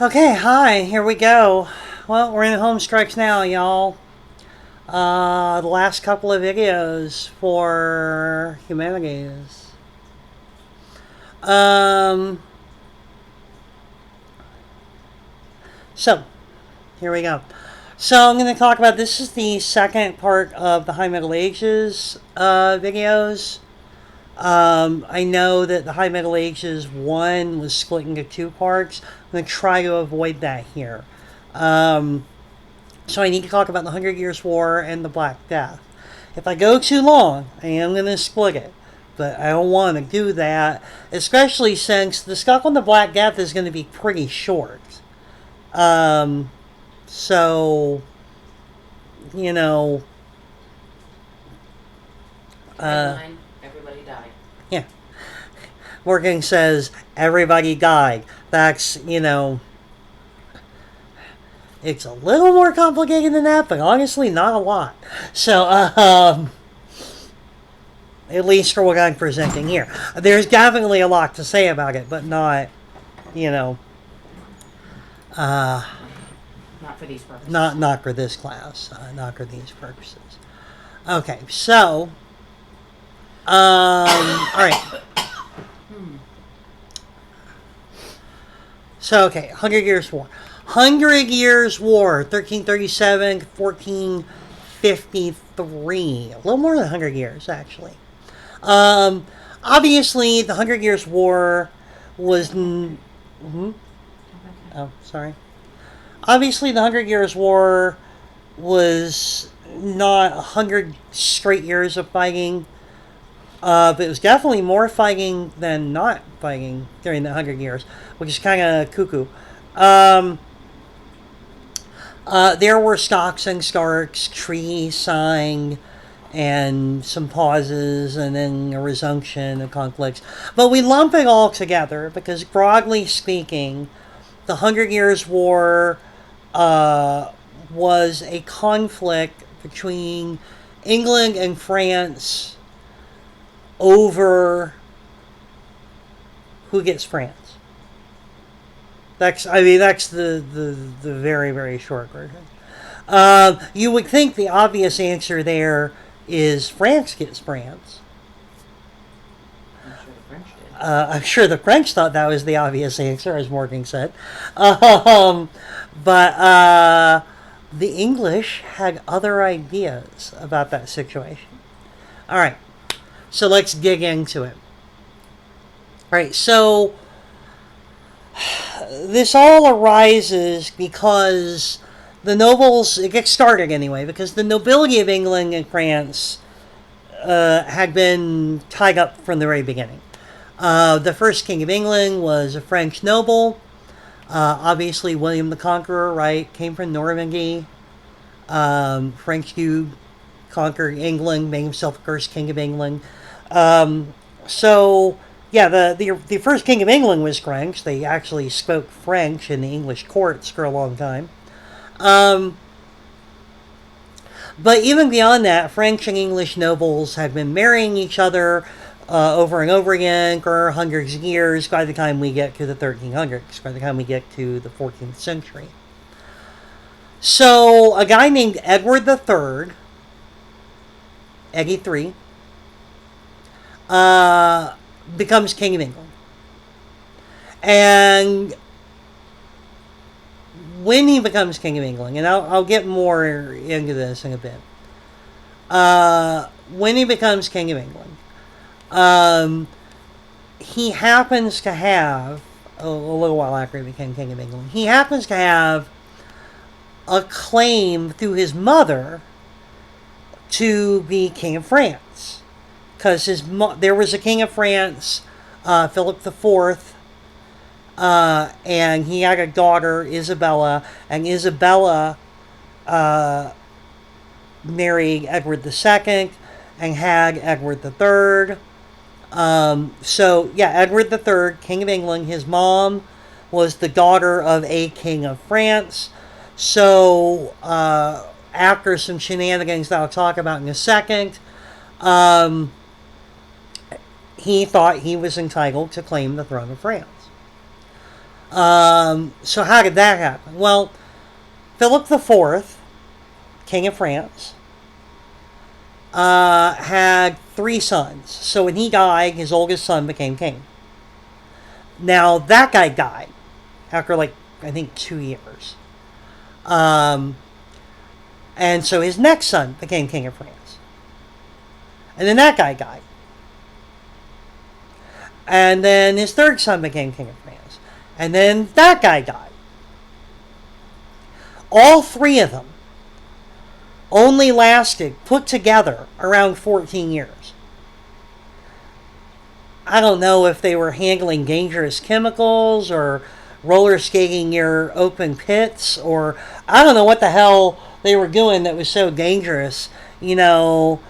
Okay, hi, here we go. Well, we're in home stretch now, y'all. The last couple of videos for humanities. Um, so, here we go. So, I'm going to talk about this is the second part of the High Middle Ages videos. I know that the High Middle Ages 1 was split into two parts. I'm going to try to avoid that here. So I need to talk about the Hundred Years' War and the Black Death. If I go too long, I am going to split it. But I don't want to do that, especially since the stuff on the Black Death is going to be pretty short. Um, so, you know, uh, Headline, everybody died. yeah. Morgan says everybody died. It's a little more complicated than that, but honestly, not a lot. So, at least for what I'm presenting here. There's definitely a lot to say about it, but not, you know, uh, Not for these purposes. not for this class, not for these purposes. Okay, so, all right. So, okay, Hundred Years' War. Hundred Years' War, 1337 to 1453. A little more than 100 years, actually. Um, Obviously, the Hundred Years' War was. Oh, sorry. Obviously, the Hundred Years' War was not 100 straight years of fighting, but it was definitely more fighting than not fighting during the 100 years, which is kind of cuckoo. Um, there were stocks and starts, trees sighing, and some pauses, and then a resumption of conflicts. But we lump it all together because, broadly speaking, the Hundred Years' War was a conflict between England and France over who gets France. That's the very, very short version. You would think the obvious answer there is France gets France. I'm sure the French did. I'm sure the French thought that was the obvious answer, as Morgan said. Um, but the English had other ideas about that situation. All right, so let's dig into it. All right, so this all arises because the nobles, it gets started anyway, because the nobility of England and France had been tied up from the very beginning. The first king of England was a French noble. Obviously, William the Conqueror, right, came from Normandy. French dude conquered England, made himself the first king of England. So, yeah, the first king of England was French. They actually spoke French in the English courts for a long time. Um, but even beyond that, French and English nobles had been marrying each other over and over again for hundreds of years by the time we get to the 1300s, by the time we get to the 14th century. So, a guy named Edward III, Eggy III, becomes King of England. And when he becomes King of England, and I'll get more into this in a bit, when he becomes King of England, he happens to have, a little while after he became King of England, he happens to have a claim through his mother to be King of France. Because there was a King of France, Philip IV, and he had a daughter, Isabella, and Isabella married Edward II and had Edward III. So, yeah, Edward III, King of England, his mom was the daughter of a King of France. So, after some shenanigans that I'll talk about in a second, he thought he was entitled to claim the throne of France. So how did that happen? Well, Philip IV, King of France, had 3 sons. So when he died, his oldest son became king. Now, that guy died after, like, I think 2 years. And so his next son became king of France. And then that guy died. And then his third son became king of France. And then that guy died. All 3 of them only lasted, put together, around 14 years. I don't know if they were handling dangerous chemicals or roller skating near open pits, or I don't know what the hell they were doing that was so dangerous. You know,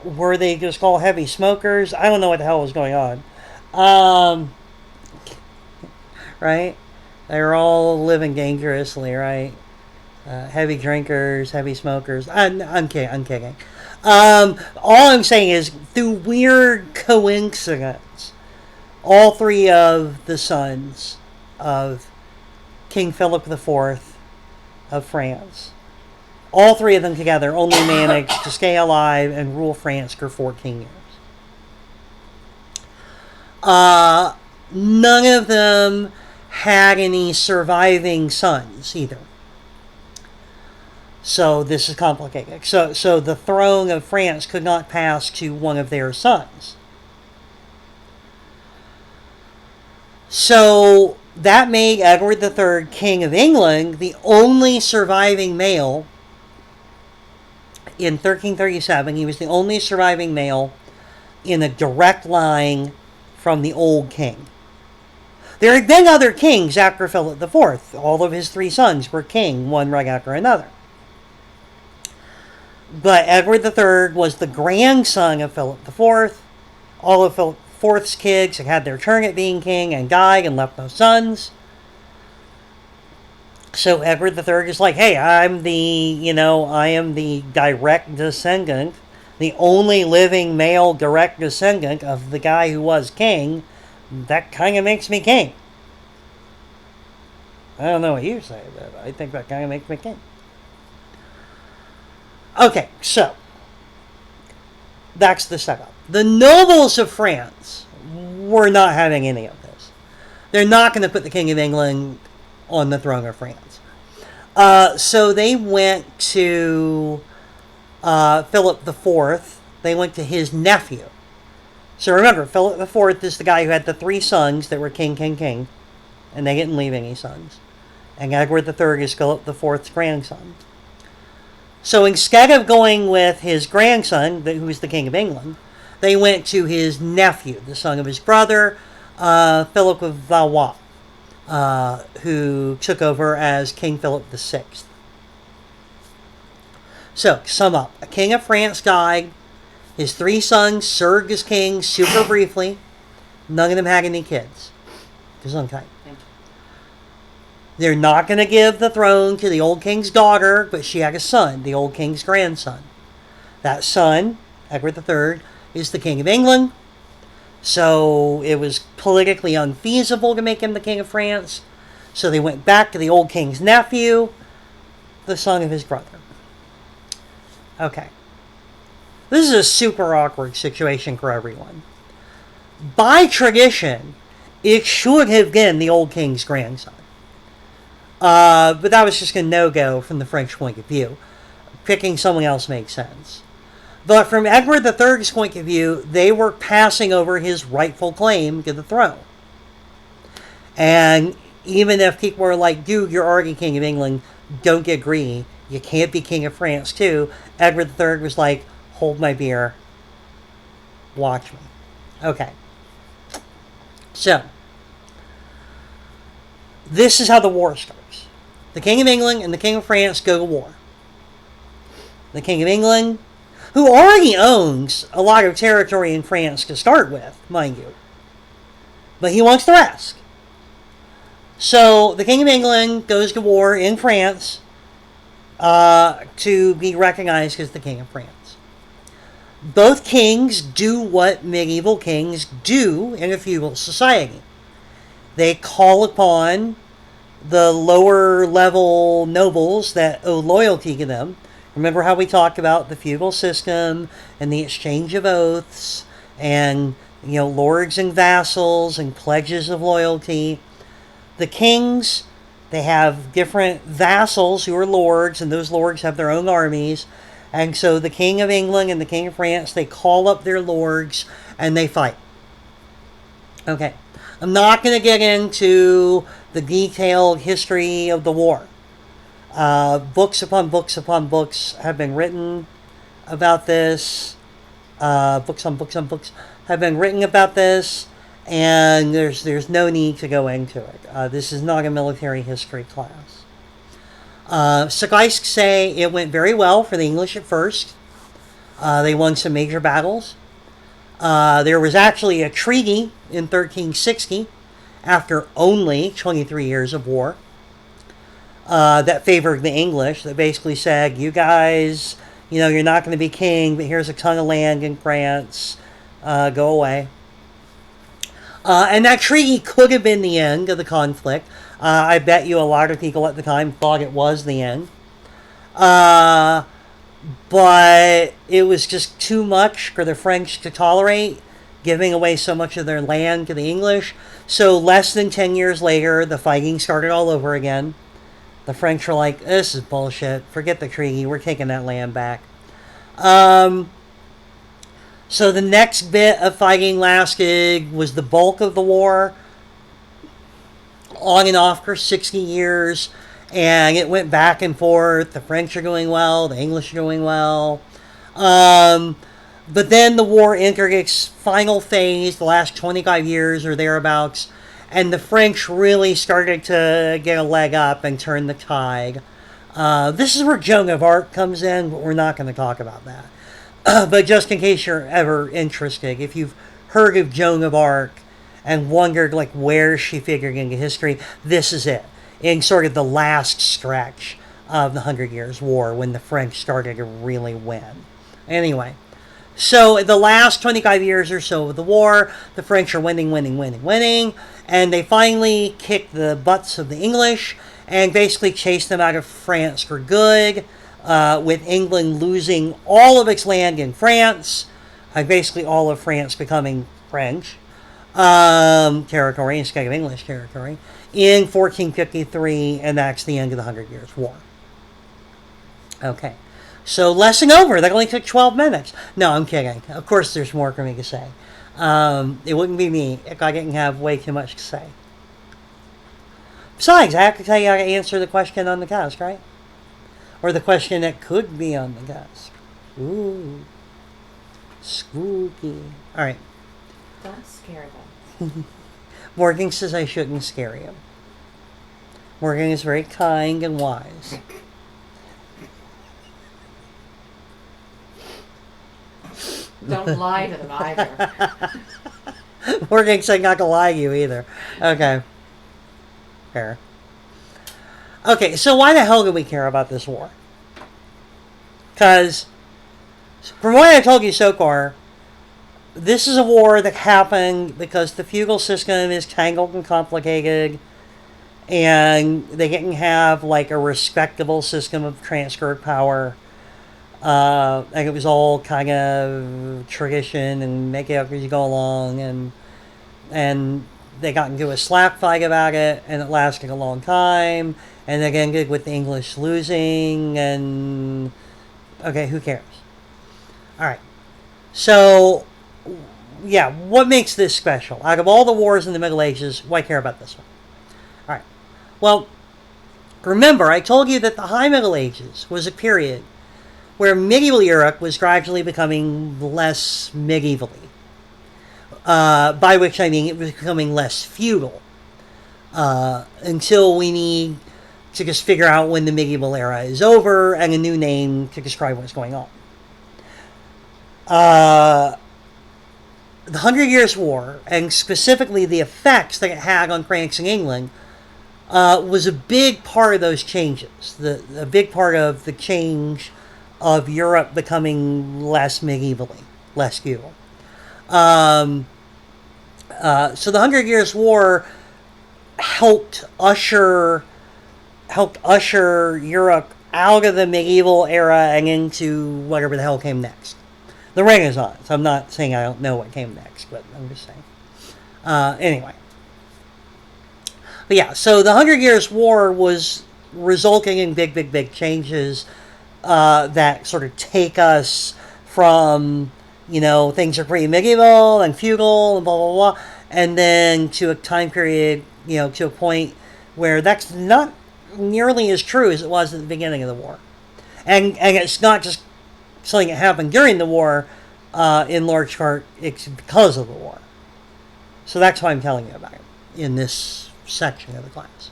were they just all heavy smokers? I don't know what the hell was going on. Right? They were all living dangerously, right? Heavy drinkers, heavy smokers. I'm kidding. All I'm saying is, through weird coincidence, all 3 of the sons of King Philip IV of France, all 3 of them together only managed to stay alive and rule France for 14 years. None of them had any surviving sons either. So this is complicated. So the throne of France could not pass to one of their sons. So that made Edward III, King of England, the only surviving male. In 1337, he was the only surviving male in a direct line from the old king. There had been other kings after Philip IV. All of his 3 sons were king, one right after another. But Edward III was the grandson of Philip IV. All of Philip IV's kids had their turn at being king and died and left no sons. So Edward III is like, hey, I am the direct descendant, the only living male direct descendant of the guy who was king. That kind of makes me king. I don't know what you say, but I think that kind of makes me king. Okay, so that's the setup. The nobles of France were not having any of this. They're not going to put the King of England on the throne of France. So they went to Philip IV. They went to his nephew. So remember, Philip IV is the guy who had the 3 sons that were king, and they didn't leave any sons. And Edward III is Philip IV's grandson. So instead of going with his grandson, who was the King of England, they went to his nephew, the son of his brother, Philip of Valois, who took over as King Philip VI. So, sum up. A king of France died. His 3 sons served as kings super briefly. None of them had any kids. Gesundheit. They're not going to give the throne to the old king's daughter, but she had a son, the old king's grandson. That son, Edward III, is the King of England. So it was politically unfeasible to make him the King of France. So they went back to the old king's nephew, the son of his brother. Okay. This is a super awkward situation for everyone. By tradition, it should have been the old king's grandson. But that was just a no-go from the French point of view. Picking someone else makes sense. But from Edward III's point of view, they were passing over his rightful claim to the throne. And even if people were like, dude, you're already King of England, don't get greedy. You can't be King of France too. Edward III was like, hold my beer. Watch me. Okay. So, this is how the war starts. The King of England and the King of France go to war. The King of England, who already owns a lot of territory in France to start with, mind you, but he wants the rest. So the King of England goes to war in France to be recognized as the King of France. Both kings do what medieval kings do in a feudal society. they call upon the lower level nobles that owe loyalty to them. Remember how we talked about the feudal system and the exchange of oaths and, lords and vassals and pledges of loyalty. The kings, they have different vassals who are lords, and those lords have their own armies. And so the King of England and the King of France, they call up their lords and they fight. Okay. I'm not going to get into the detailed history of the war. Books upon books upon books have been written about this. Books on books on books have been written about this, and there's no need to go into it. This is not a military history class. Suffice to say, it went very well for the English at first. They won some major battles. There was actually a treaty in 1360, after only 23 years of war, that favored the English, that basically said, you guys, you're not going to be king, but here's a ton of land in France. Go away. And that treaty could have been the end of the conflict. I bet you a lot of people at the time thought it was the end. But it was just too much for the French to tolerate, giving away so much of their land to the English. So less than 10 years later, the fighting started all over again. The French were like, this is bullshit. Forget the treaty. We're taking that land back. So the next bit of fighting lasted was the bulk of the war, on and off for 60 years. And it went back and forth. The French are doing well. The English are doing well. But then the war entered its final phase, the last 25 years or thereabouts. And the French really started to get a leg up and turn the tide. This is where Joan of Arc comes in, but we're not going to talk about that. But just in case you're ever interested, if you've heard of Joan of Arc and wondered where she figured into history, this is it. In sort of the last stretch of the 100 Years' War, when the French started to really win. Anyway, so the last 25 years or so of the war, the French are winning, and they finally kick the butts of the English and basically chase them out of France for good, with England losing all of its land in France, basically all of France becoming French territory instead of English territory, in 1453, and that's the end of the 100 Years' War. Okay, so lesson over. That only took 12 minutes. No, I'm kidding. Of course there's more for me to say. It wouldn't be me if I didn't have way too much to say. Besides, I have to tell you how to answer the question on the test, right? Or the question that could be on the test. Ooh, spooky. All right. Don't scare them. Morgan says I shouldn't scare you. Morgan is very kind and wise. Don't lie to them either. Morgan said not to lie to you either. Okay. Fair. Okay, so why the hell do we care about this war? Because, from what I told you so far, this is a war that happened because the feudal system is tangled and complicated, and they didn't have a respectable system of transfer of power. And it was all kind of tradition and make it up as you go along, and they got into a slap fight about it, and it lasted a long time, and it ended with the English losing, and okay, who cares? Alright, so yeah, what makes this special? Out of all the wars in the Middle Ages, why care about this one? Alright, well, remember, I told you that the High Middle Ages was a period where medieval Europe was gradually becoming less medievally. By which I mean it was becoming less feudal. Until we need to just figure out when the medieval era is over and a new name to describe what's going on. The 100 Years' War, and specifically the effects that it had on France and England, was a big part of those changes. A big part of the change of Europe becoming less medievally, less feudal. So the 100 Years' War helped usher Europe out of the medieval era and into whatever the hell came next. The Renaissance. I'm not saying I don't know what came next, but I'm just saying. Anyway. But yeah, so the Hundred Years' War was resulting in big changes that sort of take us from, things are pretty medieval and feudal and blah, blah, blah, and then to a time period, to a point where that's not nearly as true as it was at the beginning of the war. And it's not just something that happened during the war, in large part, it's because of the war. So that's why I'm telling you about it in this section of the class.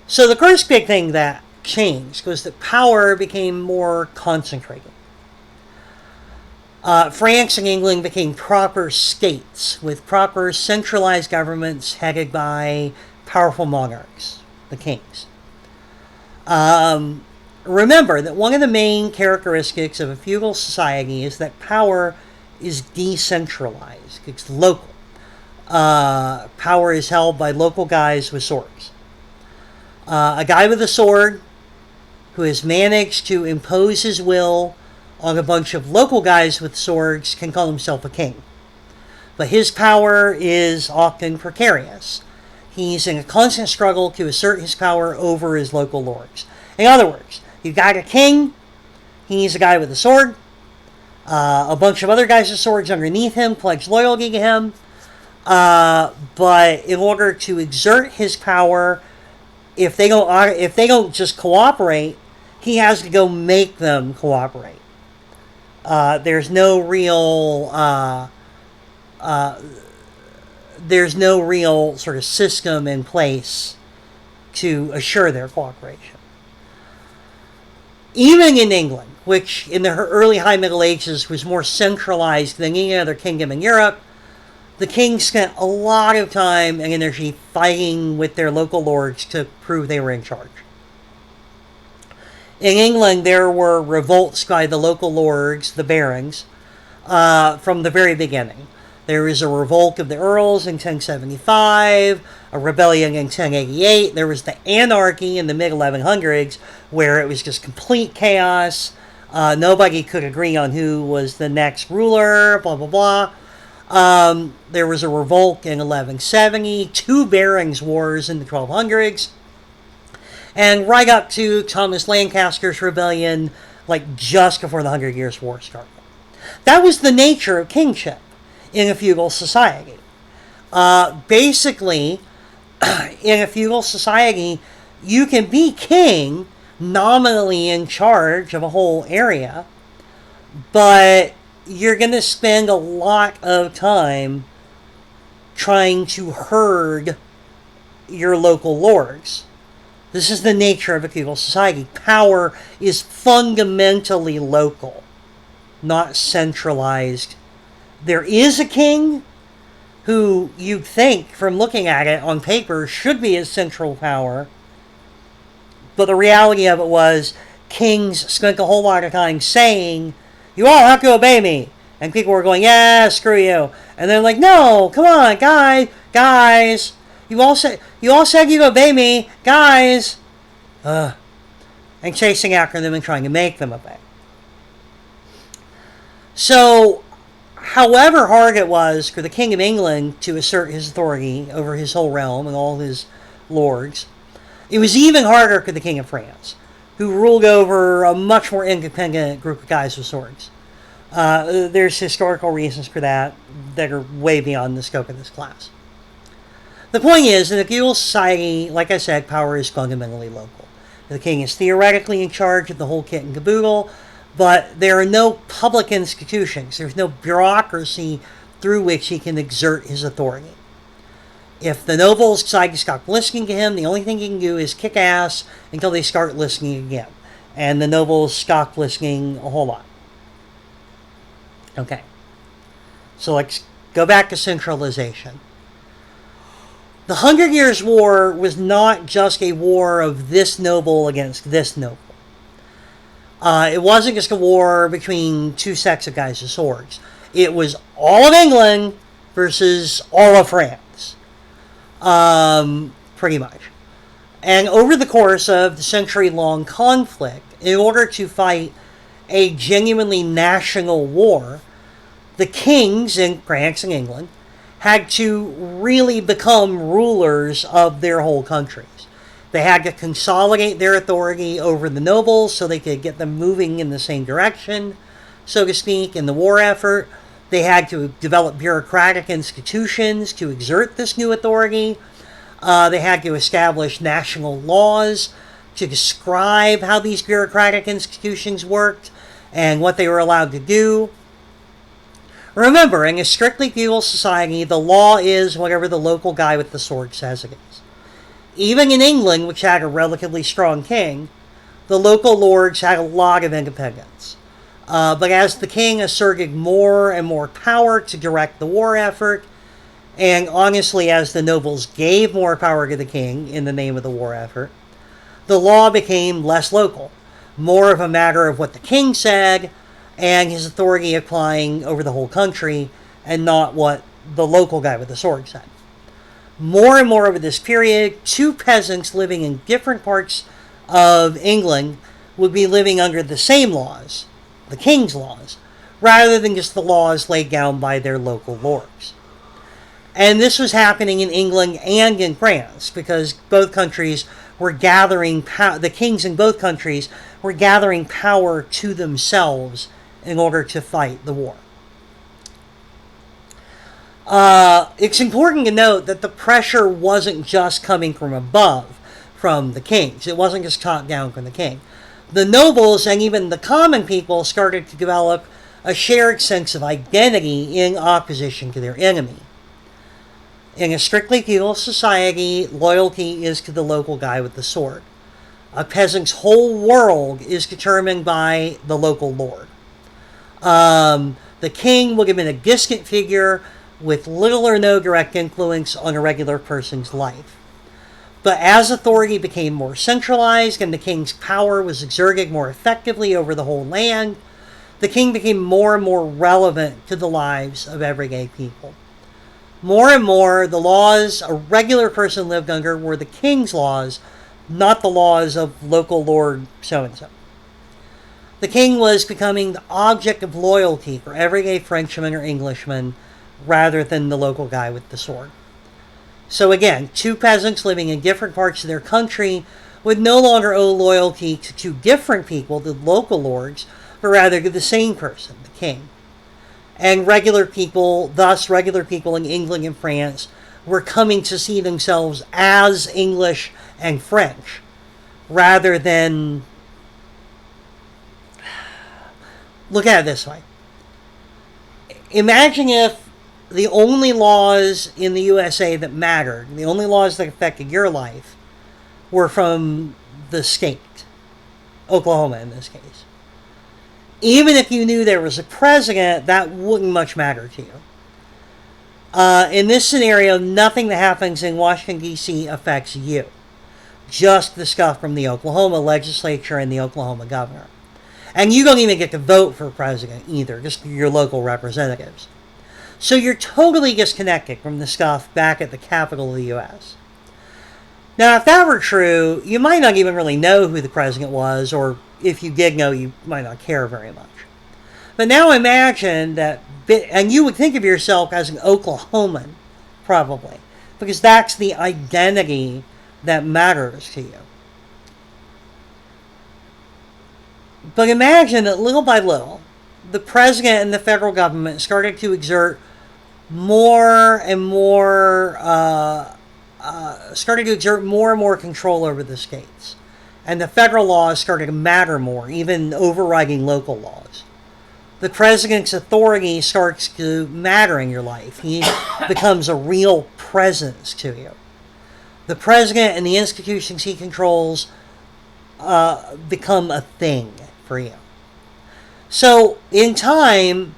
So the first big thing that changed was that power became more concentrated. France and England became proper states with proper centralized governments headed by powerful monarchs, the kings. Remember that one of the main characteristics of a feudal society is that power is decentralized. It's local. Power is held by local guys with swords. A guy with a sword who has managed to impose his will on a bunch of local guys with swords can call himself a king. But his power is often precarious. He's in a constant struggle to assert his power over his local lords. In other words, you've got a king, he's a guy with a sword, a bunch of other guys with swords underneath him pledge loyalty to him, but in order to exert his power, if they don't just cooperate, he has to go make them cooperate. There's no real sort of system in place to assure their cooperation. Even in England, which in the early High Middle Ages was more centralized than any other kingdom in Europe, the kings spent a lot of time and energy fighting with their local lords to prove they were in charge. In England, there were revolts by the local lords, the barons, from the very beginning. There was a revolt of the earls in 1075, a rebellion in 1088. There was the anarchy in the mid-1100s, where it was just complete chaos. Nobody could agree on who was the next ruler, blah, blah, blah. There was a revolt in 1170, two Barons' Wars in the 1200s, and right up to Thomas Lancaster's rebellion, like just before the 100 Years' War started. That was the nature of kingship in a feudal society. Basically, in a feudal society, you can be king, nominally in charge of a whole area, but you're going to spend a lot of time trying to herd your local lords. This is the nature of a feudal society. Power is fundamentally local, not centralized. There is a king who you'd think, from looking at it on paper, should be a central power. But the reality of it was, kings spent a whole lot of time saying, "You all have to obey me." And people were going, "Yeah, screw you." And they're like, "No, come on, guys. You all said you'd obey me, guys." And chasing after them and trying to make them obey. So, however hard it was for the King of England to assert his authority over his whole realm and all his lords, it was even harder for the King of France, who ruled over a much more independent group of guys with swords. There's historical reasons for that are way beyond the scope of this class. The point is, in a feudal society, like I said, power is fundamentally local. The king is theoretically in charge of the whole kit and caboodle, but there are no public institutions. There's no bureaucracy through which he can exert his authority. If the nobles decide to stop listening to him, the only thing he can do is kick ass until they start listening again. And the nobles stop listening a whole lot. Okay. So let's go back to centralization. The 100 Years' War was not just a war of this noble against this noble. It wasn't just a war between two sets of guys with swords. It was all of England versus all of France. pretty much. And over the course of the century-long conflict, in order to fight a genuinely national war, the kings in France and England had to really become rulers of their whole countries. They had to consolidate their authority over the nobles so they could get them moving in the same direction, so to speak, in the war effort. They had to develop bureaucratic institutions to exert this new authority. They had to establish national laws to describe how these bureaucratic institutions worked and what they were allowed to do. Remember, in a strictly feudal society, the law is whatever the local guy with the sword says it is. Even in England, which had a relatively strong king, the local lords had a lot of independence. But as the king asserted more and more power to direct the war effort, and honestly, as the nobles gave more power to the king in the name of the war effort, the law became less local, more of a matter of what the king said and his authority applying over the whole country, and not what the local guy with the sword said. More and more over this period, two peasants living in different parts of England would be living under the same laws, the king's laws, rather than just the laws laid down by their local lords. And this was happening in England and in France, because both countries were gathering the kings in both countries were gathering power to themselves in order to fight the war. It's important to note that the pressure wasn't just coming from above, from the kings. It wasn't just top down from the king. The nobles and even the common people started to develop a shared sense of identity in opposition to their enemy. In a strictly feudal society, loyalty is to the local guy with the sword. A peasant's whole world is determined by the local lord. The king would have been a distant figure with little or no direct influence on a regular person's life. But as authority became more centralized and the king's power was exerted more effectively over the whole land, the king became more and more relevant to the lives of everyday people. More and more, the laws a regular person lived under were the king's laws, not the laws of local lord so-and-so. The king was becoming the object of loyalty for everyday Frenchman or Englishman, rather than the local guy with the sword. So again, two peasants living in different parts of their country would no longer owe loyalty to two different people, the local lords, but rather to the same person, the king. And regular people in England and France, were coming to see themselves as English and French, rather than... Look at it this way. Imagine if the only laws in the USA that mattered, the only laws that affected your life, were from the state, Oklahoma in this case. Even if you knew there was a president, that wouldn't much matter to you. In this scenario, nothing that happens in Washington, D.C. affects you. Just the stuff from the Oklahoma legislature and the Oklahoma governor. And you don't even get to vote for president either, just your local representatives. So you're totally disconnected from the stuff back at the capital of the U.S. Now, if that were true, you might not even really know who the president was, or if you did know, you might not care very much. But now imagine that, and you would think of yourself as an Oklahoman, probably, because that's the identity that matters to you. But imagine that little by little, the president and the federal government started to exert more and more control over the states. And the federal laws started to matter more, even overriding local laws. The president's authority starts to matter in your life. He becomes a real presence to you. The president and the institutions he controls become a thing for you. So, in time,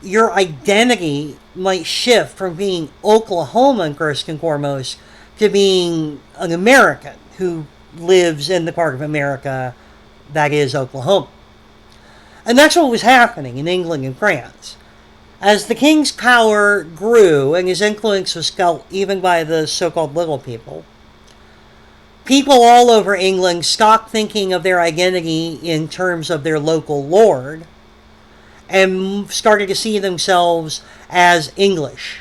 your identity might shift from being Oklahoman, first and foremost, to being an American who lives in the part of America that is Oklahoma. And that's what was happening in England and France. As the king's power grew and his influence was felt even by the so-called little people, people all over England stopped thinking of their identity in terms of their local lord and started to see themselves as English.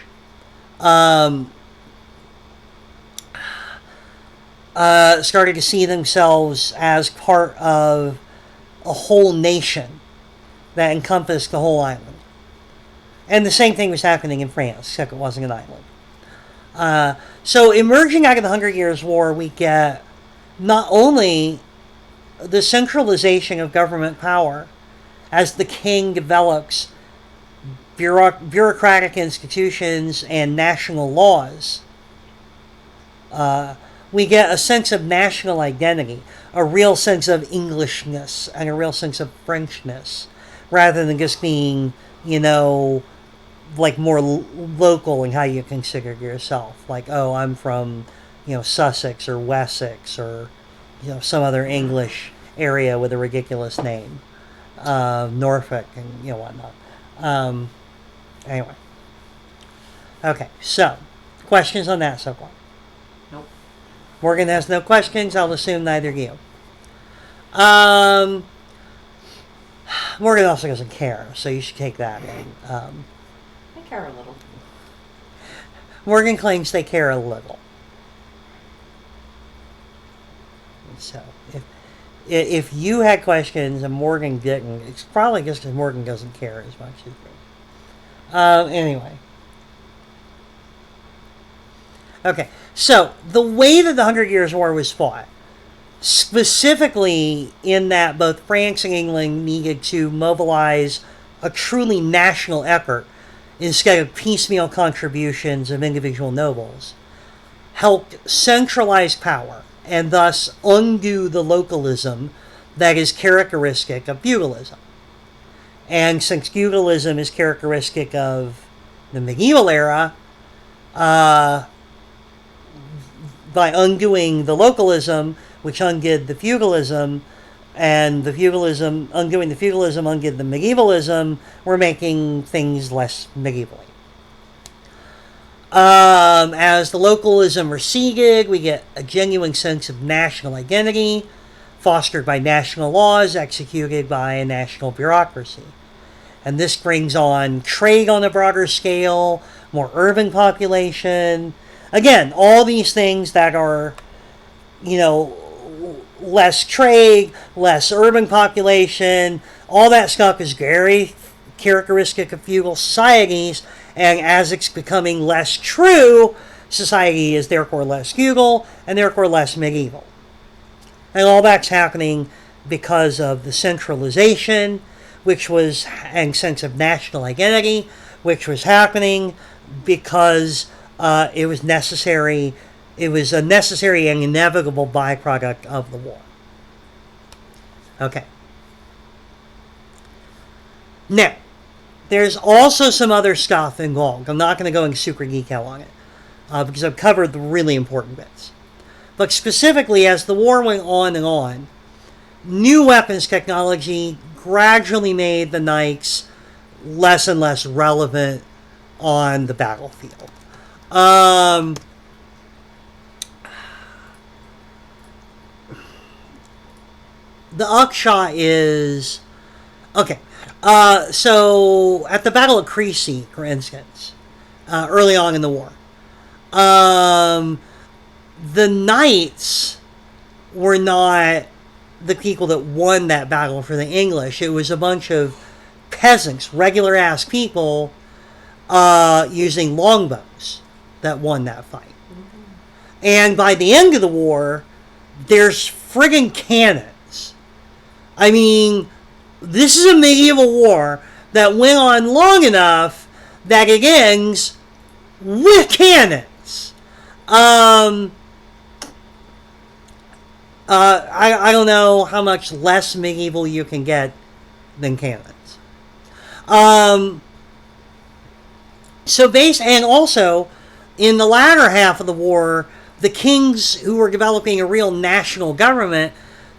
Started to see themselves as part of a whole nation that encompassed the whole island. And the same thing was happening in France, except it wasn't an island. So emerging out of the Hunger Years' War, we get not only the centralization of government power as the king develops bureaucratic institutions and national laws, we get a sense of national identity, a real sense of Englishness, and a real sense of Frenchness, rather than just being, like more local in how you consider yourself. Like, oh, I'm from, Sussex or Wessex or, some other English area with a ridiculous name. Norfolk and, whatnot. Anyway. Okay, so, questions on that so far? Nope. Morgan has no questions. I'll assume neither do you. Morgan also doesn't care, so you should take that in. I care a little. Morgan claims they care a little. So, if you had questions and Morgan didn't, it's probably just because Morgan doesn't care as much as you. Anyway. Okay, so the way that the Hunger Years' War was fought, specifically in that both France and England needed to mobilize a truly national effort instead of piecemeal contributions of individual nobles, helped centralize power and thus undo the localism that is characteristic of feudalism. And since feudalism is characteristic of the medieval era, by undoing the localism, which undid the feudalism, and undoing the feudalism undid the medievalism, we're making things less medievally. As the localism receded, we get a genuine sense of national identity, fostered by national laws executed by a national bureaucracy. And this brings on trade on a broader scale, more urban population. Again, all these things that are, less trade, less urban population, all that stuff is very characteristic of feudal societies, and as it's becoming less true, society is therefore less feudal, and therefore less medieval. And all that's happening because of the centralization, and sense of national identity, which was happening because it was necessary. It was a necessary and inevitable byproduct of the war. Okay. Now, there's also some other stuff involved. I'm not going to go into super detail on it because I've covered the really important bits. But specifically, as the war went on and on, new weapons technology gradually made the knights less and less relevant on the battlefield. The upshot is... Okay, so at the Battle of Crécy, for instance, early on in the war, the knights were not the people that won that battle for the English. It was a bunch of peasants, regular-ass people, using longbows that won that fight. Mm-hmm. And by the end of the war, there's friggin' cannons. I mean, this is a medieval war that went on long enough that it ends with cannons. I don't know how much less medieval you can get than cannons. And also, in the latter half of the war, the kings who were developing a real national government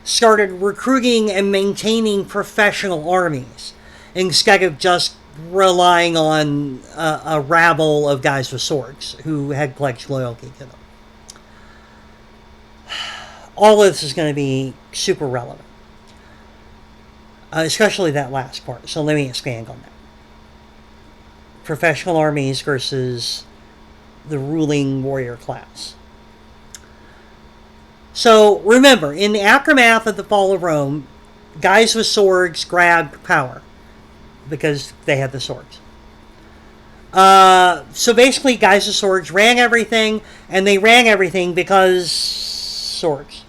started recruiting and maintaining professional armies instead of just relying on a rabble of guys with swords who had pledged loyalty to them. All of this is going to be super relevant, especially that last part. So let me expand on that. Professional armies versus the ruling warrior class. So remember, in the aftermath of the fall of Rome, guys with swords grabbed power because they had the swords. So basically, guys with swords ran everything, and they ran everything because swords.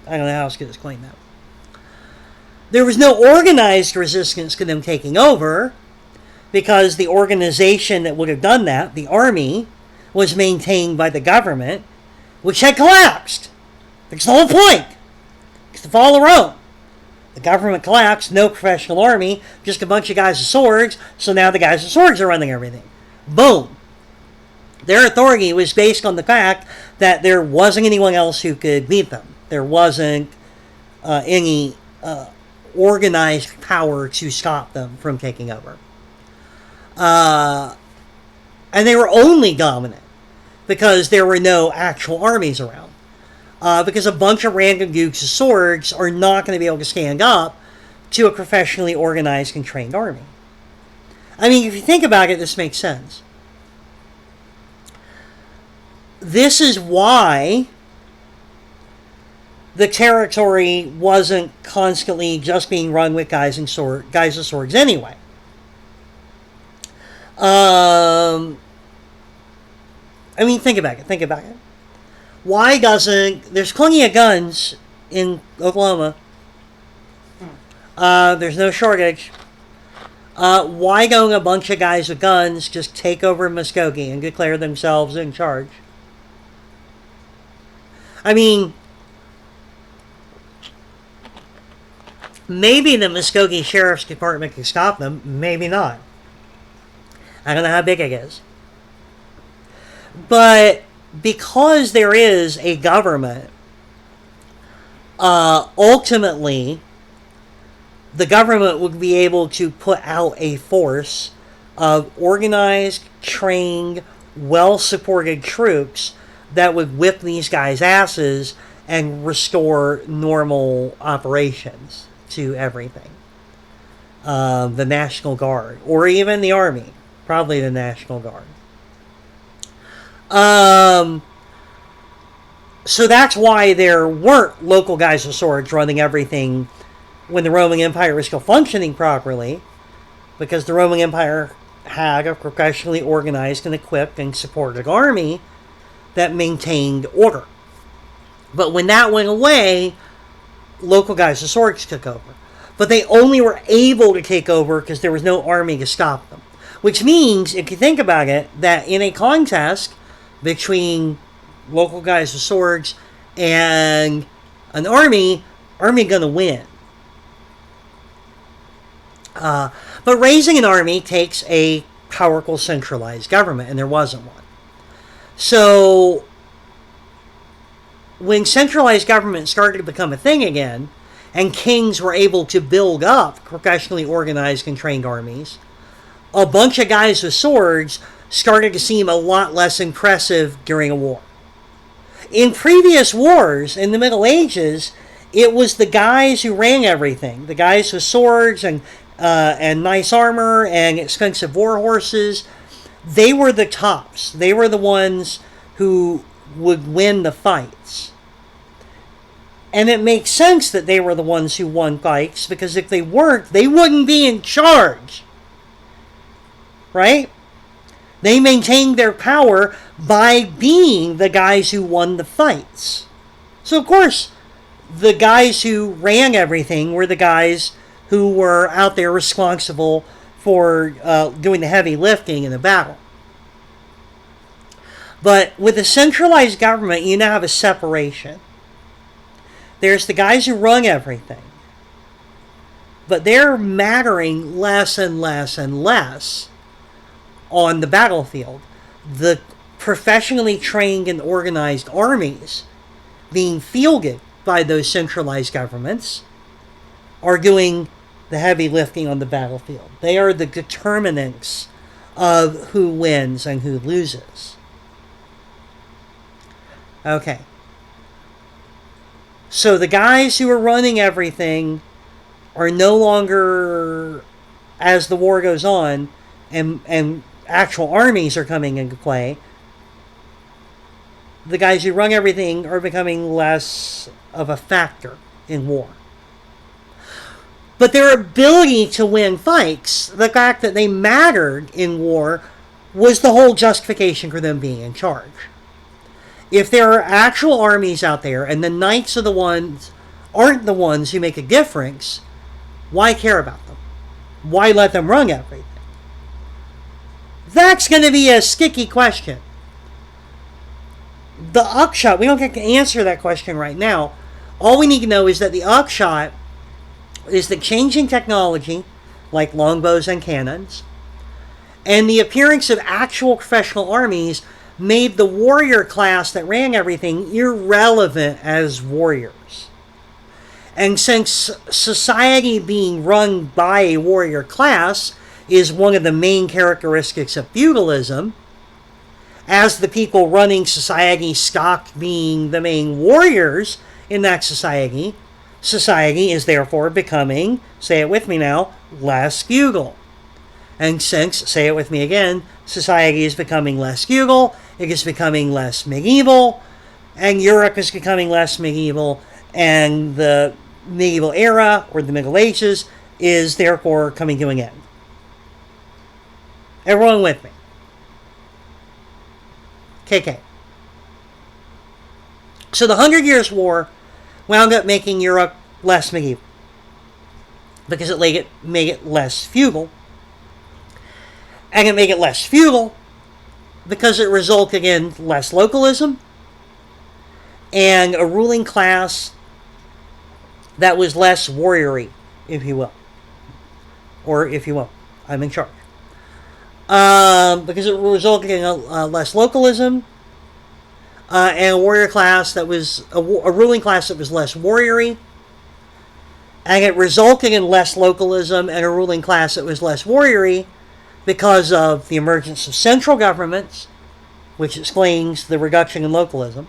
I don't know how else to explain that. There was no organized resistance to them taking over, because the organization that would have done that, the army, was maintained by the government, which had collapsed. That's the whole point. It's the fall of Rome. The government collapsed, no professional army, just a bunch of guys with swords, so now the guys with swords are running everything. Boom. Their authority was based on the fact that there wasn't anyone else who could beat them. There wasn't any organized power to stop them from taking over. And they were only dominant because there were no actual armies around. Because a bunch of random dukes with swords are not going to be able to stand up to a professionally organized and trained army. I mean, if you think about it, this makes sense. This is why the territory wasn't constantly just being run with guys with swords anyway. I mean, think about it. Why doesn't... There's plenty of guns in Oklahoma. There's no shortage. Why don't a bunch of guys with guns just take over Muskogee and declare themselves in charge? I mean, maybe the Muskogee Sheriff's Department can stop them. Maybe not. I don't know how big it is. But because there is a government, ultimately, the government would be able to put out a force of organized, trained, well-supported troops that would whip these guys' asses and restore normal operations to everything. The National Guard, or even the Army. Probably the National Guard. So that's why there weren't local guys with swords running everything when the Roman Empire was still functioning properly, because the Roman Empire had a professionally organized and equipped and supported army that maintained order. But when that went away, local guys with swords took over. But they only were able to take over because there was no army to stop them. Which means, if you think about it, that in a contest between local guys with swords and an army gonna win. But raising an army takes a powerful centralized government, and there wasn't one. So when centralized government started to become a thing again, and kings were able to build up professionally organized and trained armies, a bunch of guys with swords started to seem a lot less impressive during a war. In previous wars, in the Middle Ages, it was the guys who ran everything. The guys with swords and nice armor and expensive war horses. They were the tops. They were the ones who would win the fights. And it makes sense that they were the ones who won fights, because if they weren't, they wouldn't be in charge. Right? They maintained their power by being the guys who won the fights. So, of course, the guys who ran everything were the guys who were out there responsible for doing the heavy lifting in the battle. But with a centralized government, you now have a separation. There's the guys who run everything. But they're mattering less and less and less on the battlefield. The professionally trained and organized armies being fielded by those centralized governments are doing the heavy lifting on the battlefield. They are the determinants of who wins and who loses. Okay. So the guys who are running everything are no longer, as the war goes on, and actual armies are coming into play, the guys who run everything are becoming less of a factor in war. But their ability to win fights, the fact that they mattered in war, was the whole justification for them being in charge. If there are actual armies out there and the knights aren't the ones who make a difference, why care about them? Why let them run everything? That's going to be a sticky question. The upshot, we don't get to answer that question right now. All we need to know is that the upshot is the changing technology, like longbows and cannons, and the appearance of actual professional armies made the warrior class that ran everything irrelevant as warriors. And since society being run by a warrior class is one of the main characteristics of feudalism, as the people running society stopped being the main warriors in that society, society is therefore becoming, say it with me now, less feudal. And since, say it with me again, society is becoming less feudal, it is becoming less medieval, and Europe is becoming less medieval, and the medieval era, or the Middle Ages, is therefore coming to an end. Everyone with me? KK. So the 100 Years' War wound up making Europe less medieval, because it made it less feudal, and it made it less feudal because it resulted in less localism and a ruling class that was less warriory, if you will. Or if you will, I'm in charge. Because it resulted in less localism and a warrior class that was a ruling class that was less warriory, and it resulted in less localism and a ruling class that was less warriory because of the emergence of central governments, which explains the reduction in localism,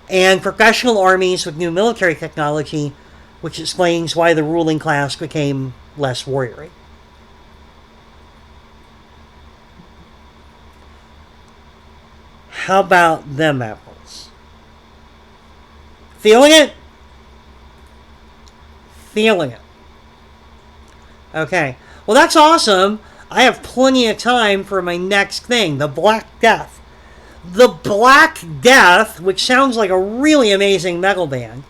and professional armies with new military technology, which explains why the ruling class became less warriory. How about them apples? Feeling it? Feeling it. Okay. Well, that's awesome. I have plenty of time for my next thing, the Black Death. The Black Death, which sounds like a really amazing metal band.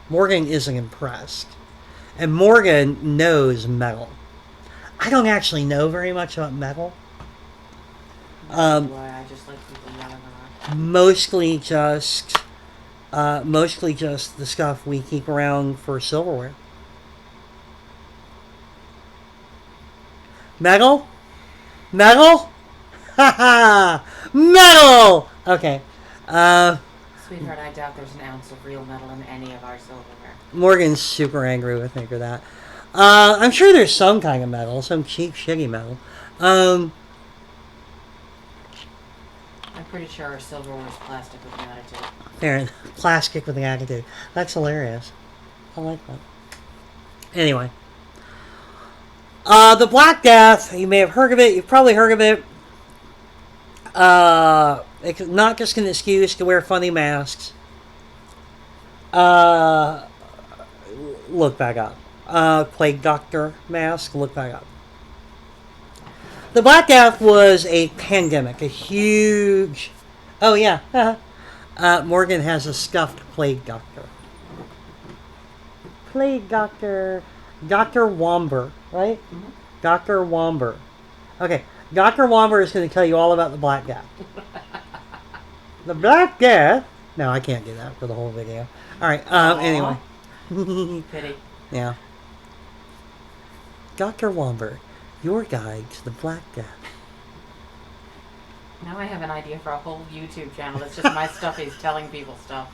Morgan isn't impressed. And Morgan knows metal. I don't actually know very much about metal. Why I just like people yelling around. Mostly just the stuff we keep around for silverware. Metal? Metal? Haha! Metal! Okay. Sweetheart, I doubt there's an ounce of real metal in any of our silverware. Morgan's super angry with me for that. I'm sure there's some kind of metal, some cheap, shitty metal. I'm pretty sure our silverware is plastic with an attitude. There, plastic with an attitude. That's hilarious. I like that. Anyway. The Black Death, you may have heard of it, you've probably heard of it. It's not just an excuse to wear funny masks. Look back up. Plague Doctor mask, look back up. The Black Death was a pandemic, a huge... Oh, yeah. Morgan has a stuffed Plague Doctor. Plague Doctor... Dr. Womber, right? Mm-hmm. Dr. Womber. Okay, Dr. Womber is going to tell you all about the Black Death. The Black Death... No, I can't do that for the whole video. Alright, anyway. Pity. Yeah. Dr. Womber, your guide to the Black Death. Now I have an idea for a whole YouTube channel that's just my stuff. He's telling people stuff.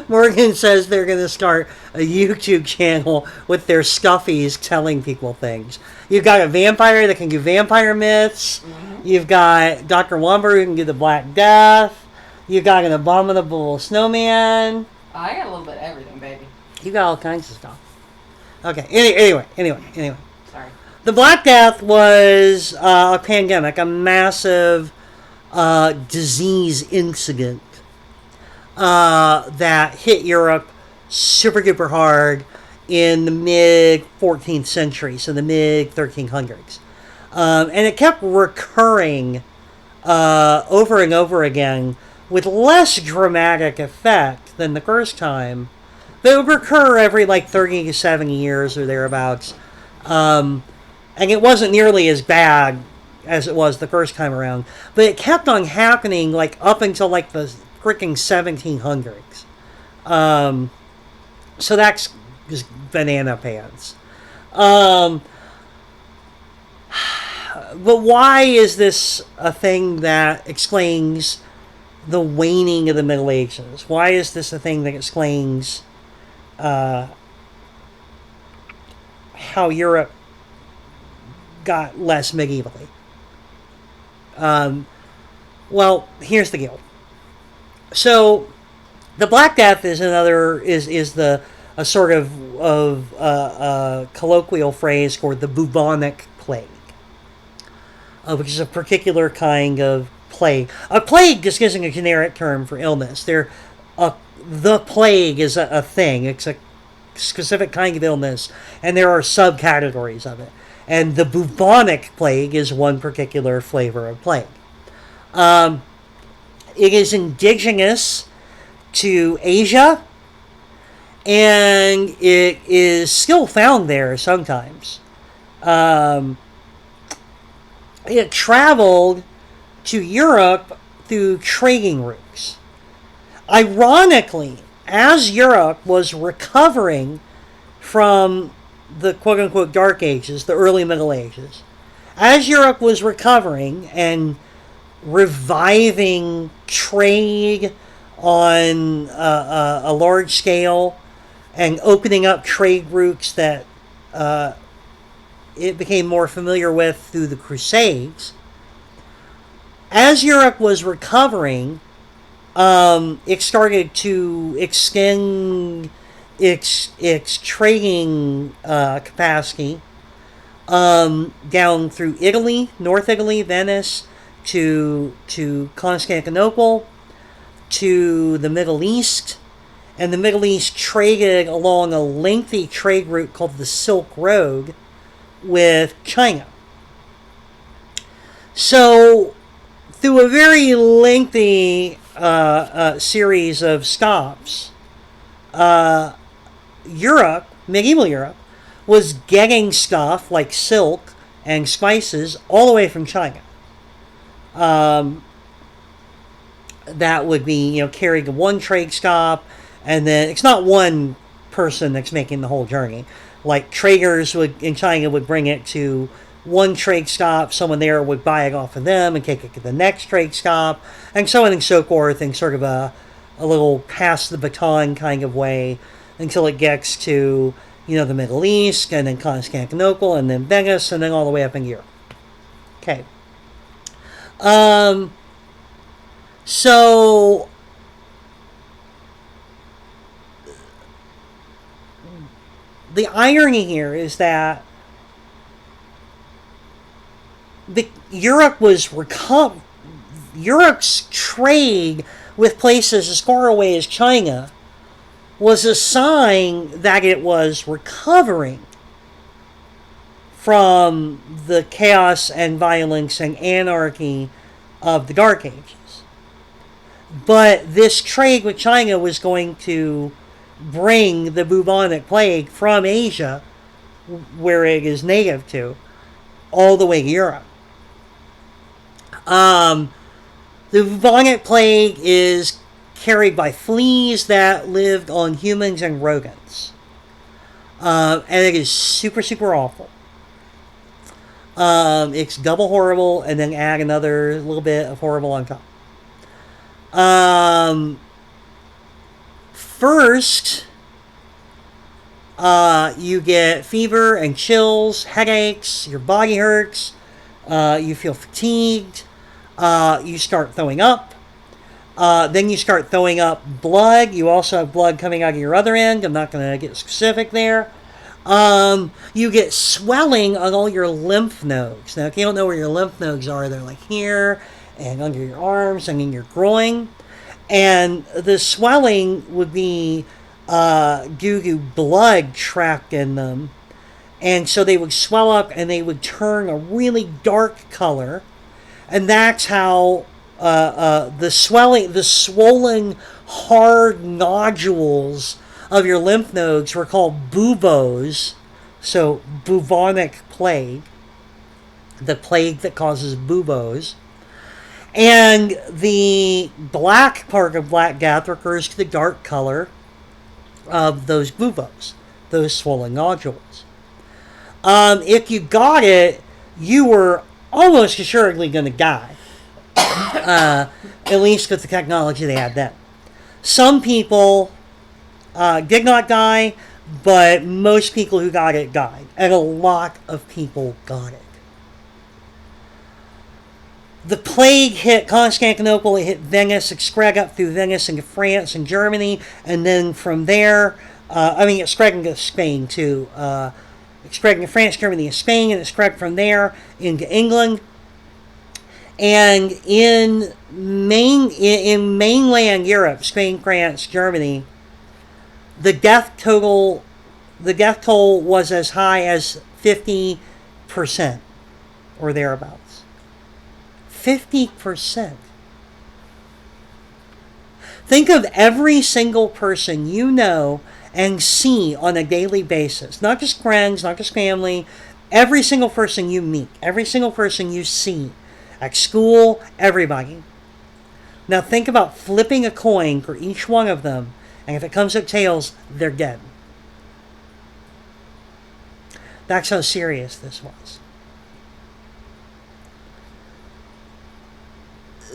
Morgan says they're going to start a YouTube channel with their scuffies telling people things. You've got a vampire that can do vampire myths. You've got Dr. Wumber who can do the Black Death. You've got an abominable snowman. I got a little bit of everything, baby. You got all kinds of stuff. Okay. Anyway. Sorry. The Black Death was a pandemic, a massive disease incident that hit Europe super duper hard in the mid 14th century, so the mid 1300s. And it kept recurring over and over again with less dramatic effect than the first time. But it would recur every like 30 to 70 years or thereabouts. And it wasn't nearly as bad as it was the first time around. But it kept on happening like up until like the freaking 1700s. So that's just banana pants. But why is this a thing that explains the waning of the Middle Ages? Why is this a thing that explains how Europe got less medievally? Well, here's the deal. So, the Black Death is a sort of colloquial phrase for the bubonic plague, which is a particular kind of plague. A plague just isn't a generic term for illness. The plague is a thing. It's a specific kind of illness, and there are subcategories of it. And the bubonic plague is one particular flavor of plague. It is indigenous to Asia, and it is still found there sometimes. It traveled to Europe through trading routes. Ironically, as Europe was recovering from the quote-unquote Dark Ages, the early Middle Ages, as Europe was recovering and reviving trade on a large scale and opening up trade routes that it became more familiar with through the Crusades, as Europe was recovering, it started to extend its trading capacity down through Italy, North Italy, Venice, to Constantinople, to the Middle East, and the Middle East traded along a lengthy trade route called the Silk Road with China. So, through a very lengthy series of stops, medieval Europe, was getting stuff like silk and spices all the way from China. That would be, carried to one trade stop, and then it's not one person that's making the whole journey. Like traders in China would bring it to one trade stop, someone there would buy it off of them and take it to the next trade stop, and so on and so forth, in sort of a little pass the baton kind of way until it gets to, the Middle East, and then Constantinople, and then Venice, and then all the way up in Europe. Okay. So the irony here is that Europe's trade with places as far away as China was a sign that it was recovering from the chaos and violence and anarchy of the Dark Ages. But this trade with China was going to bring the bubonic plague from Asia, where it is native to, all the way to Europe. The bubonic plague is carried by fleas that lived on humans and rodents. And it is super, super awful. It's double horrible, and then add another little bit of horrible on top. first, you get fever and chills, headaches, your body hurts, you feel fatigued, you start throwing up. Then you start throwing up blood. You also have blood coming out of your other end. I'm not going to get specific there. You get swelling on all your lymph nodes. Now, if you don't know where your lymph nodes are, they're like here and under your arms and in your groin. And the swelling would be due to blood trapped in them. And so they would swell up and they would turn a really dark color. And that's how the swollen, hard nodules of your lymph nodes were called buboes. So, bubonic plague, the plague that causes buboes. And the black part of Black Death refers to the dark color of those buboes, those swollen nodules. If you got it, you were almost assuredly going to die. At least with the technology they had then. Some people did not die, but most people who got it died. And a lot of people got it. The plague hit Constantinople, it hit Venice, it spread up through Venice into France and Germany, and then from there, it spread into Spain too. It spread into France, Germany, and Spain, and it spread from there into England. And in mainland Europe, Spain, France, Germany, the death toll was as high as 50% or thereabouts. 50%. Think of every single person you know and see on a daily basis. Not just friends, not just family. Every single person you meet. Every single person you see. At school, everybody. Now think about flipping a coin for each one of them, and if it comes up tails, they're dead. That's how serious this was.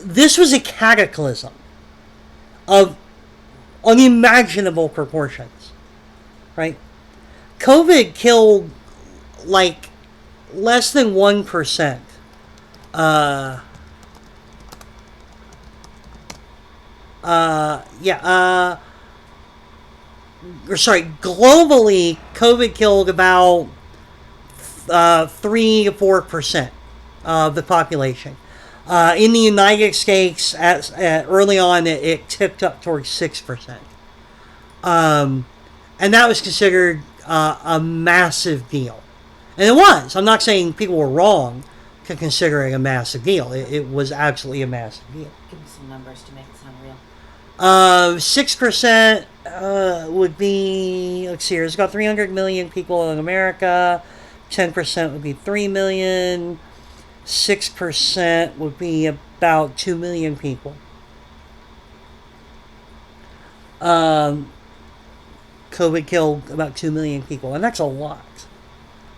This was a cataclysm of unimaginable proportions, right? COVID killed like less than 1%. Globally, COVID killed about 3 to 4% of the population. In the United States, early on, it tipped up towards 6%. And that was considered a massive deal. And it was. I'm not saying people were wrong to consider it a massive deal. It was absolutely a massive deal. Give me some numbers to make it sound real. 6% would be, let's see here, there's about 300 million people in America. 10% would be 3 million. 6% would be about 2 million people. COVID killed about 2 million people, and that's a lot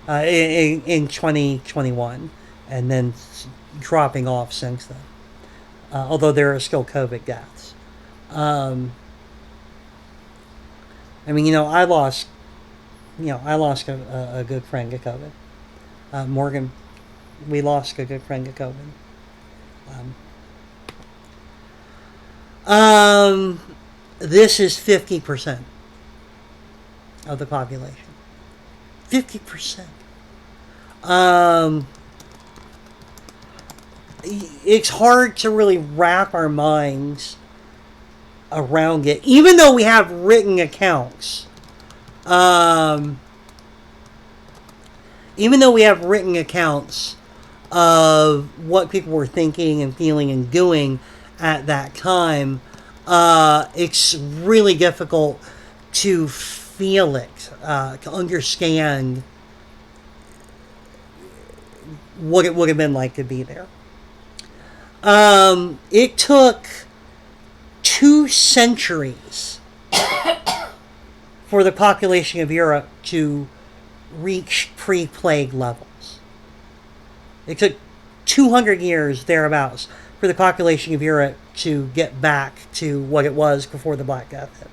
in 2021, and then dropping off since then. Although there are still COVID deaths. I lost a good friend to COVID. Morgan, we lost a good friend to COVID. This is 50% of the population. 50%. It's hard to really wrap our minds around it, even though we have written accounts. Even though we have written accounts of what people were thinking and feeling and doing at that time, it's really difficult to feel it, to understand what it would have been like to be there. It took 2 centuries for the population of Europe to reach pre-plague levels. It took 200 years thereabouts for the population of Europe to get back to what it was before the Black Death hit.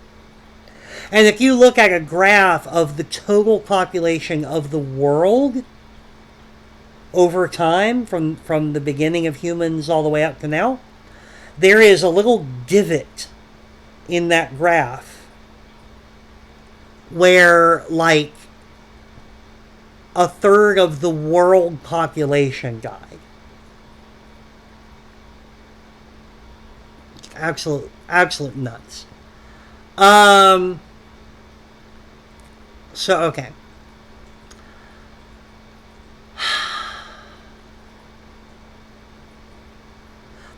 And if you look at a graph of the total population of the world over time, from the beginning of humans all the way up to now, there is a little divot in that graph where, like, a third of the world population died. Absolute nuts. So, okay.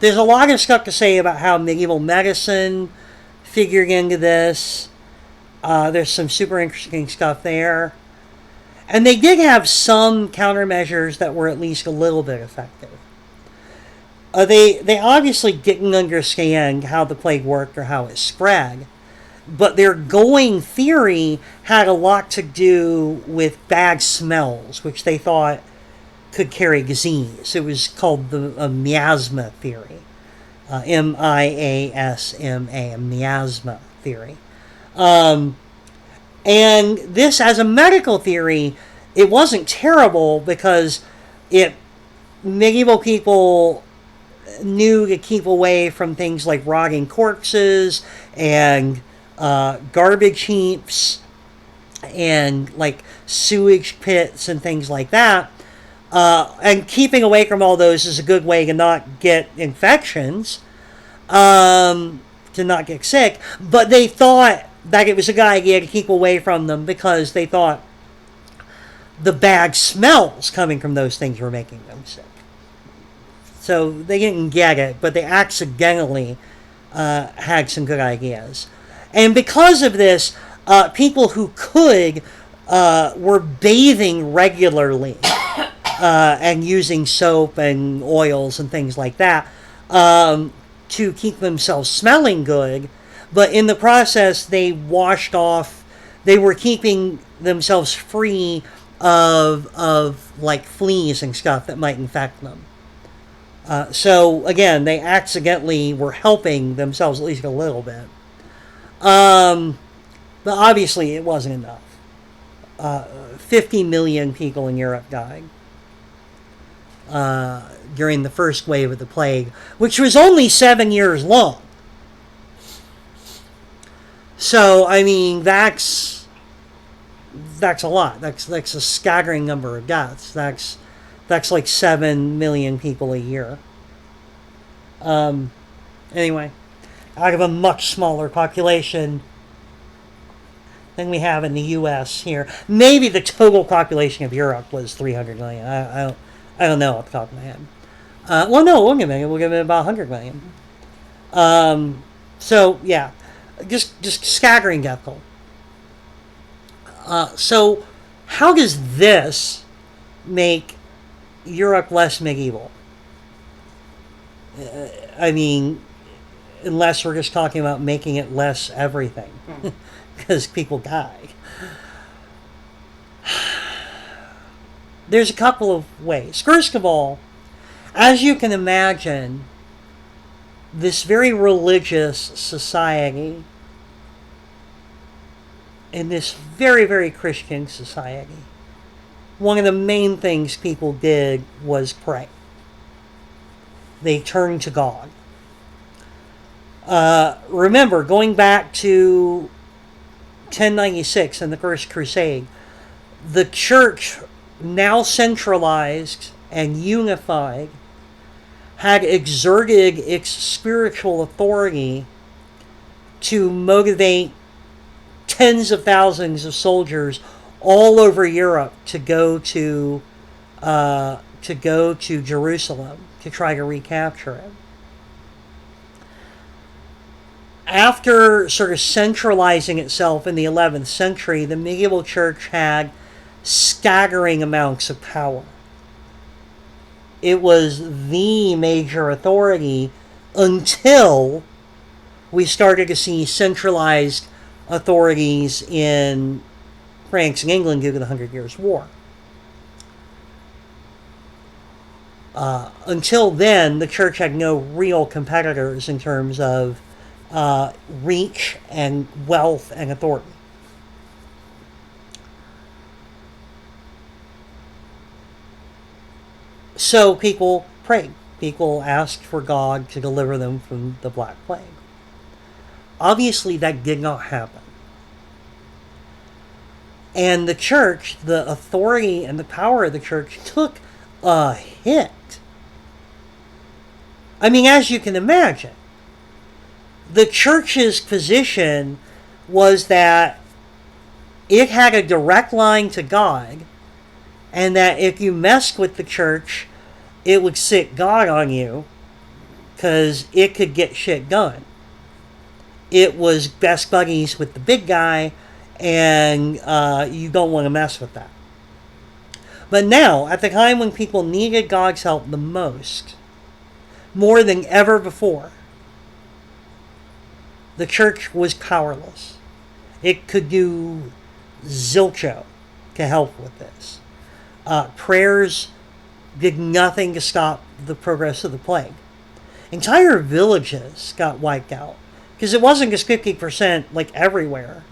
There's a lot of stuff to say about how medieval medicine figured into this. There's some super interesting stuff there. And they did have some countermeasures that were at least a little bit effective. They obviously didn't understand how the plague worked or how it spread. But their going theory had a lot to do with bad smells, which they thought could carry disease. It was called the miasma theory. M-I-A-S-M-A, miasma theory. And this, as a medical theory, it wasn't terrible because medieval people knew to keep away from things like rotting corpses and garbage heaps and like sewage pits and things like that. And keeping away from all those is a good way to not get infections, to not get sick. But they thought that it was a good idea to keep away from them because they thought the bad smells coming from those things were making them sick. So they didn't get it, but they accidentally had some good ideas. And because of this, people who could were bathing regularly and using soap and oils and things like that to keep themselves smelling good. But in the process, they washed off, they were keeping themselves free of like fleas and stuff that might infect them. So again, they accidentally were helping themselves at least a little bit. But obviously it wasn't enough. 50 million people in Europe died during the first wave of the plague, which was only 7 years long. So, I mean, that's a lot. That's a staggering number of deaths. That's like 7 million people a year. Anyway, out of a much smaller population than we have in the U.S. here. Maybe the total population of Europe was 300 million. I don't know off the top of my head. Well, no, we'll give it about 100 million. So, yeah, just staggering death toll. So, how does this make Europe less medieval? I mean, unless we're just talking about making it less everything, because people die. There's a couple of ways. First of all, as you can imagine, this very religious society, in this very, very Christian society, one of the main things people did was pray. They turned to God. Remember, going back to 1096 and the First Crusade, the church, now centralized and unified, had exerted its spiritual authority to motivate tens of thousands of soldiers all over Europe to go to Jerusalem to try to recapture it. After sort of centralizing itself in the 11th century, the medieval church had staggering amounts of power. It was the major authority until we started to see centralized authorities in France and England due to the 100 Years' War. Until then, the church had no real competitors in terms of reach and wealth and authority. So people prayed. People asked for God to deliver them from the Black Plague. Obviously, that did not happen. And the church, the authority and the power of the church took a hit. I mean, as you can imagine, the church's position was that it had a direct line to God, and that if you messed with the church, it would sit God on you, because it could get shit done. It was best buddies with the big guy, and you don't want to mess with that. But now, at the time when people needed God's help the most, more than ever before, the church was powerless. It could do zilcho to help with this. Prayers did nothing to stop the progress of the plague. Entire villages got wiped out, because it wasn't just 50% like everywhere.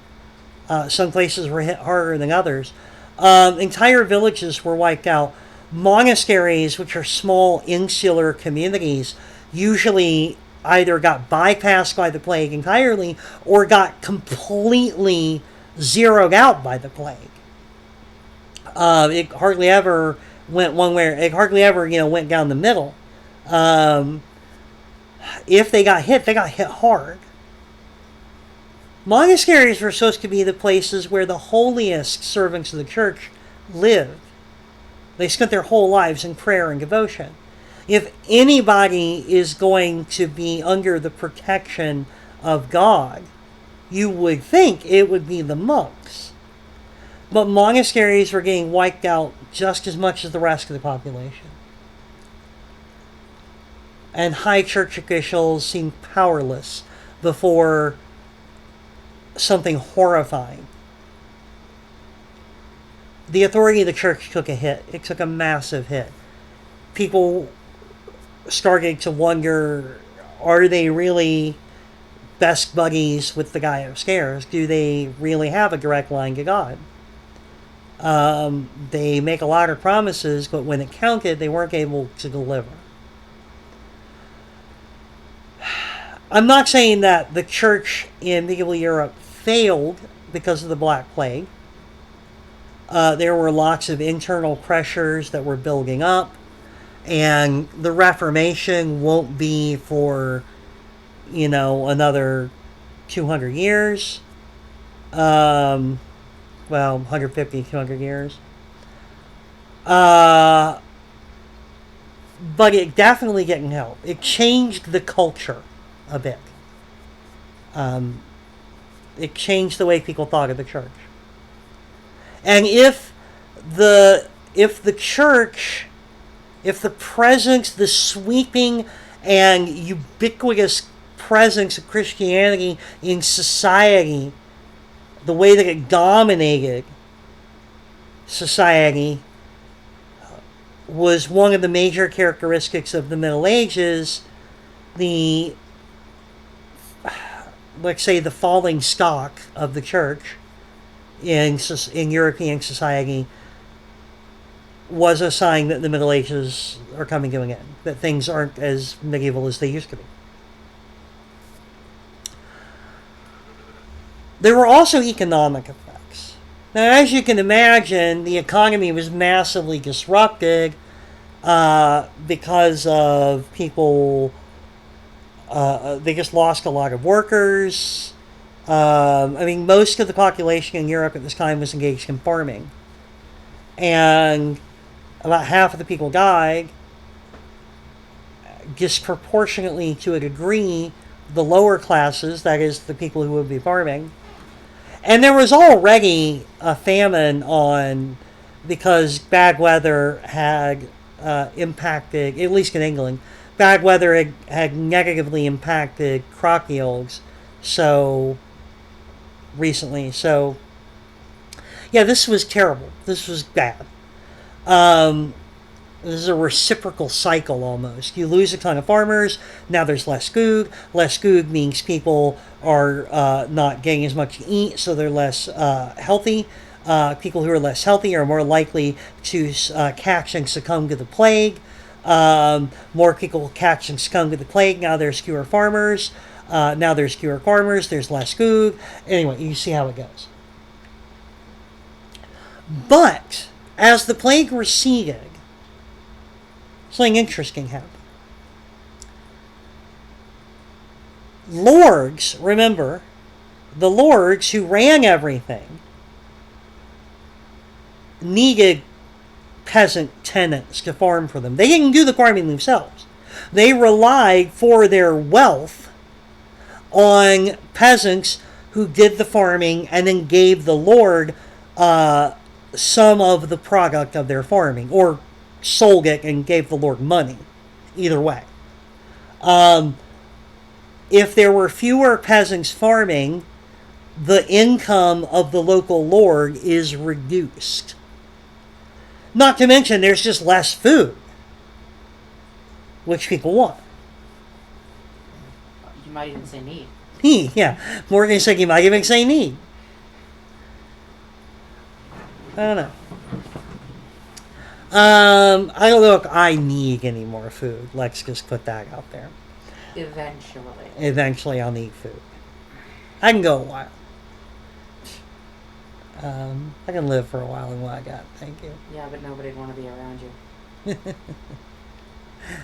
Some places were hit harder than others. Entire villages were wiped out. Monasteries, which are small insular communities, usually either got bypassed by the plague entirely or got completely zeroed out by the plague. It hardly ever went one way. It hardly ever, went down the middle. If they got hit hard. Monasteries were supposed to be the places where the holiest servants of the church lived. They spent their whole lives in prayer and devotion. If anybody is going to be under the protection of God, you would think it would be the monks. But monasteries were getting wiped out just as much as the rest of the population. And high church officials seemed powerless before something horrifying. The authority of the church took a hit. It took a massive hit. People started to wonder, are they really best buddies with the guy upstairs? Do they really have a direct line to God? They make a lot of promises, but when it counted, they weren't able to deliver. I'm not saying that the church in medieval Europe failed because of the Black Plague. There were lots of internal pressures that were building up, and the Reformation won't be for, another 200 years. 150, 200 years. But it definitely didn't help. It changed the culture a bit. It changed the way people thought of the church. And if the presence, the sweeping and ubiquitous presence of Christianity in society, the way that it dominated society, was one of the major characteristics of the Middle Ages, let's say the falling stock of the church in European society was a sign that the Middle Ages are coming to an end, that things aren't as medieval as they used to be. There were also economic effects. Now, as you can imagine, the economy was massively disrupted because of people. They just lost a lot of workers. Most of the population in Europe at this time was engaged in farming. And about half of the people died. Disproportionately to a degree, the lower classes, that is, the people who would be farming. And there was already a famine on, because bad weather had impacted, at least in England, bad weather had negatively impacted crop yields so recently. So, yeah, this was terrible. This was bad. This is a reciprocal cycle almost. You lose a ton of farmers, now there's less food. Less food means people are not getting as much to eat, so they're less healthy. People who are less healthy are more likely to catch and succumb to the plague. More people catch and succumb to the plague. Now there's fewer farmers. There's less food. Anyway, you see how it goes. But as the plague receded, something interesting happened. Lords, remember, the lords who ran everything needed peasant tenants to farm for them. They didn't do the farming themselves. They relied for their wealth on peasants who did the farming and then gave the lord some of the product of their farming, or sold it and gave the lord money. Either way. If there were fewer peasants farming, the income of the local lord is reduced. Not to mention there's just less food, which people want. You might even say need. Yeah. Morgan said you might even say need. I don't know. I don't know if I need any more food. Let's just put that out there. Eventually I'll need food. I can go a while. I can live for a while in what I got. Thank you. Yeah, but nobody'd want to be around you.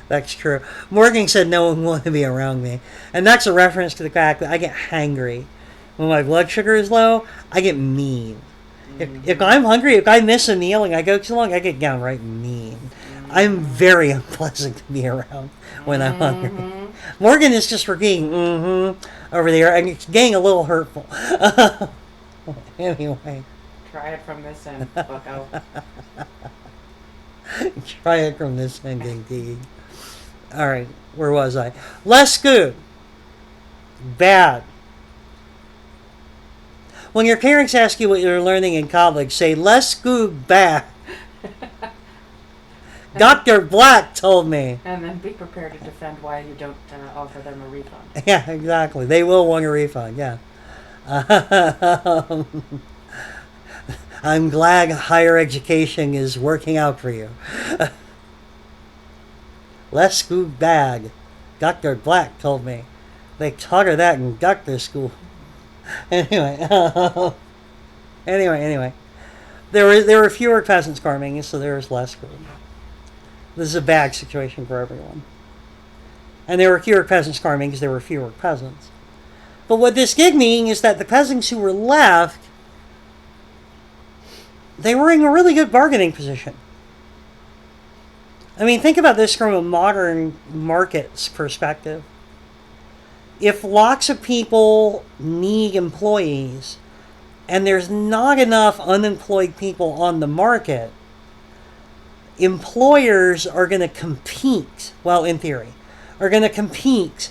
That's true. Morgan said no one wanted to be around me. And that's a reference to the fact that I get hangry. When my blood sugar is low, I get mean. If I'm hungry, if I miss a meal and I go too long, I get downright mean. I'm very unpleasant to be around when I'm hungry. Morgan is just repeating over there, and it's getting a little hurtful. Anyway. Try it from this end, bucko. Try it from this end, indeed. Alright, where was I? Less good. Bad. When your parents ask you what you're learning in college, say, less good, bad. Dr. Black told me. And then be prepared to defend why you don't offer them a refund. Yeah, exactly. They will want a refund, yeah. I'm glad higher education is working out for you. Less good, bad. Dr. Black told me. They taught her that in doctor school. Anyway. Anyway. There were fewer peasants farming, so there was less food. This is a bad situation for everyone. And there were fewer peasants farming because there were fewer peasants. But what this did mean is that the peasants who were left, they were in a really good bargaining position. I mean, think about this from a modern market's perspective. If lots of people need employees and there's not enough unemployed people on the market, employers are going to compete, well, in theory, are going to compete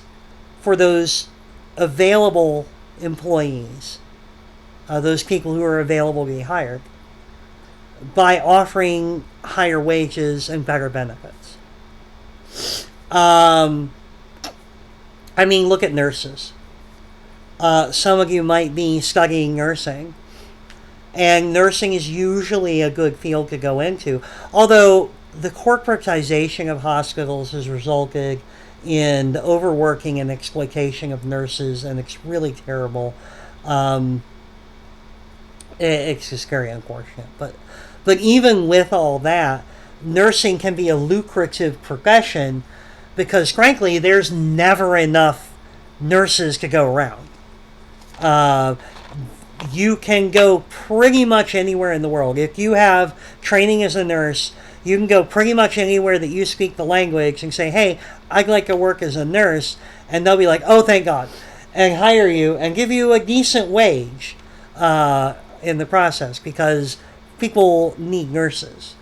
for those available employees, those people who are available to be hired, by offering higher wages and better benefits. I mean, look at nurses. Some of you might be studying nursing, and nursing is usually a good field to go into, although the corporatization of hospitals has resulted in the overworking and exploitation of nurses, and it's really terrible. It's just very unfortunate. But even with all that, nursing can be a lucrative profession because, frankly, there's never enough nurses to go around. You can go pretty much anywhere in the world. If you have training as a nurse, you can go pretty much anywhere that you speak the language and say, hey, I'd like to work as a nurse. And they'll be like, oh, thank God. And hire you and give you a decent wage in the process because people need nurses.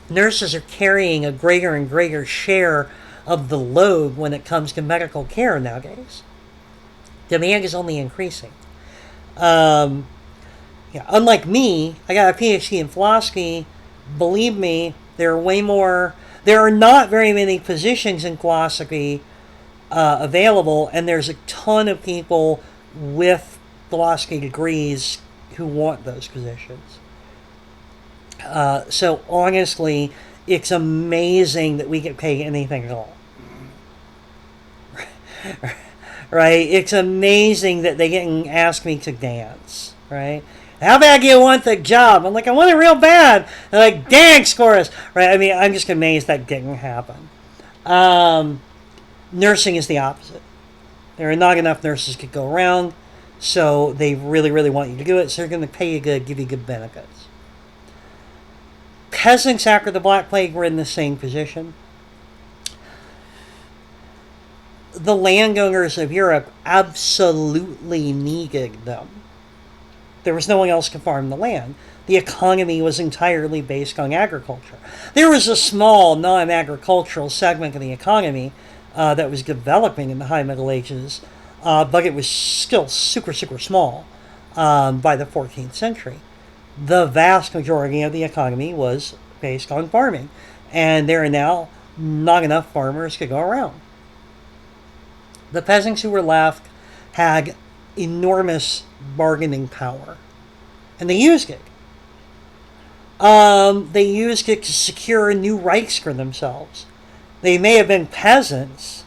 Nurses are carrying a greater and greater share of the load when it comes to medical care nowadays. Demand is only increasing. Unlike me, I got a PhD in philosophy. Believe me, there are not very many positions in philosophy available, and there's a ton of people with philosophy degrees who want those positions. So honestly, it's amazing that we get paid anything at all. Right? It's amazing that they didn't ask me to dance. Right? How bad do you want the job? I'm like, I want it real bad. They're like, dance chorus. Right? I mean, I'm just amazed that didn't happen. Nursing is the opposite. There are not enough nurses to go around, so they really, really want you to do it, so they're going to pay you good, give you good benefits. Peasants after the Black Plague were in the same position. The landowners of Europe absolutely needed them. There was no one else to farm the land. The economy was entirely based on agriculture. There was a small non-agricultural segment of the economy that was developing in the High Middle Ages, but it was still super, super small by the 14th century. The vast majority of the economy was based on farming, and there are now not enough farmers to go around. The peasants who were left had enormous bargaining power, and they used it. They used it to secure new rights for themselves. They may have been peasants,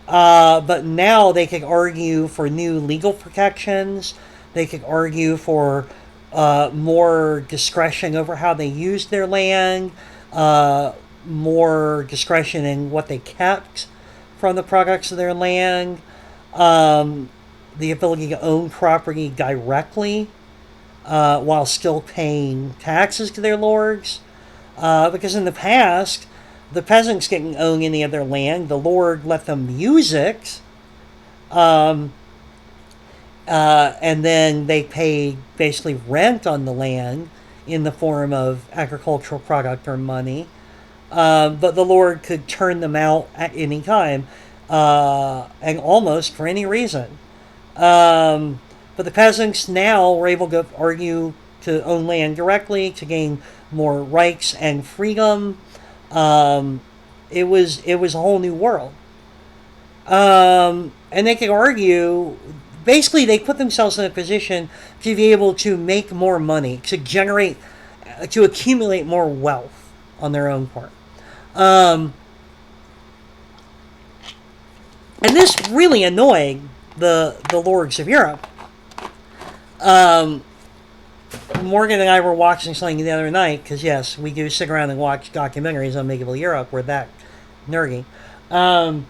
but now they could argue for new legal protections. They could argue for more discretion over how they used their land, more discretion in what they kept from the products of their land, the ability to own property directly while still paying taxes to their lords. Because in the past, the peasants didn't own any of their land. The lord let them use it. And then they paid basically rent on the land in the form of agricultural product or money. But the lord could turn them out at any time and almost for any reason. But the peasants now were able to argue to own land directly, to gain more rights and freedom. It was a whole new world. And they could argue, basically they put themselves in a position to be able to make more money, to generate, to accumulate more wealth on their own part. And this really annoyed the lords of Europe. Morgan and I were watching something the other night, because yes, we do sit around and watch documentaries on medieval Europe. We're that nerdy. I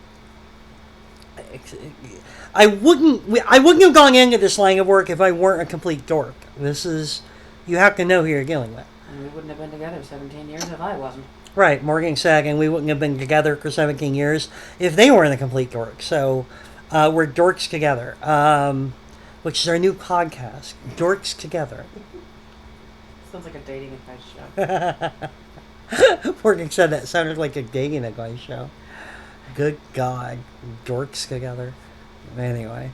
wouldn't have gone into this line of work if I weren't a complete dork. This is, you have to know who you're dealing with. And we wouldn't have been together 17 years if I wasn't. Right, Morgan Sag, and we wouldn't have been together for 17 years if they weren't a complete dork. So we're dorks together, which is our new podcast, Dorks Together. Sounds like a dating advice show. Morgan said that sounded like a dating advice show. Good God, dorks together. Anyway.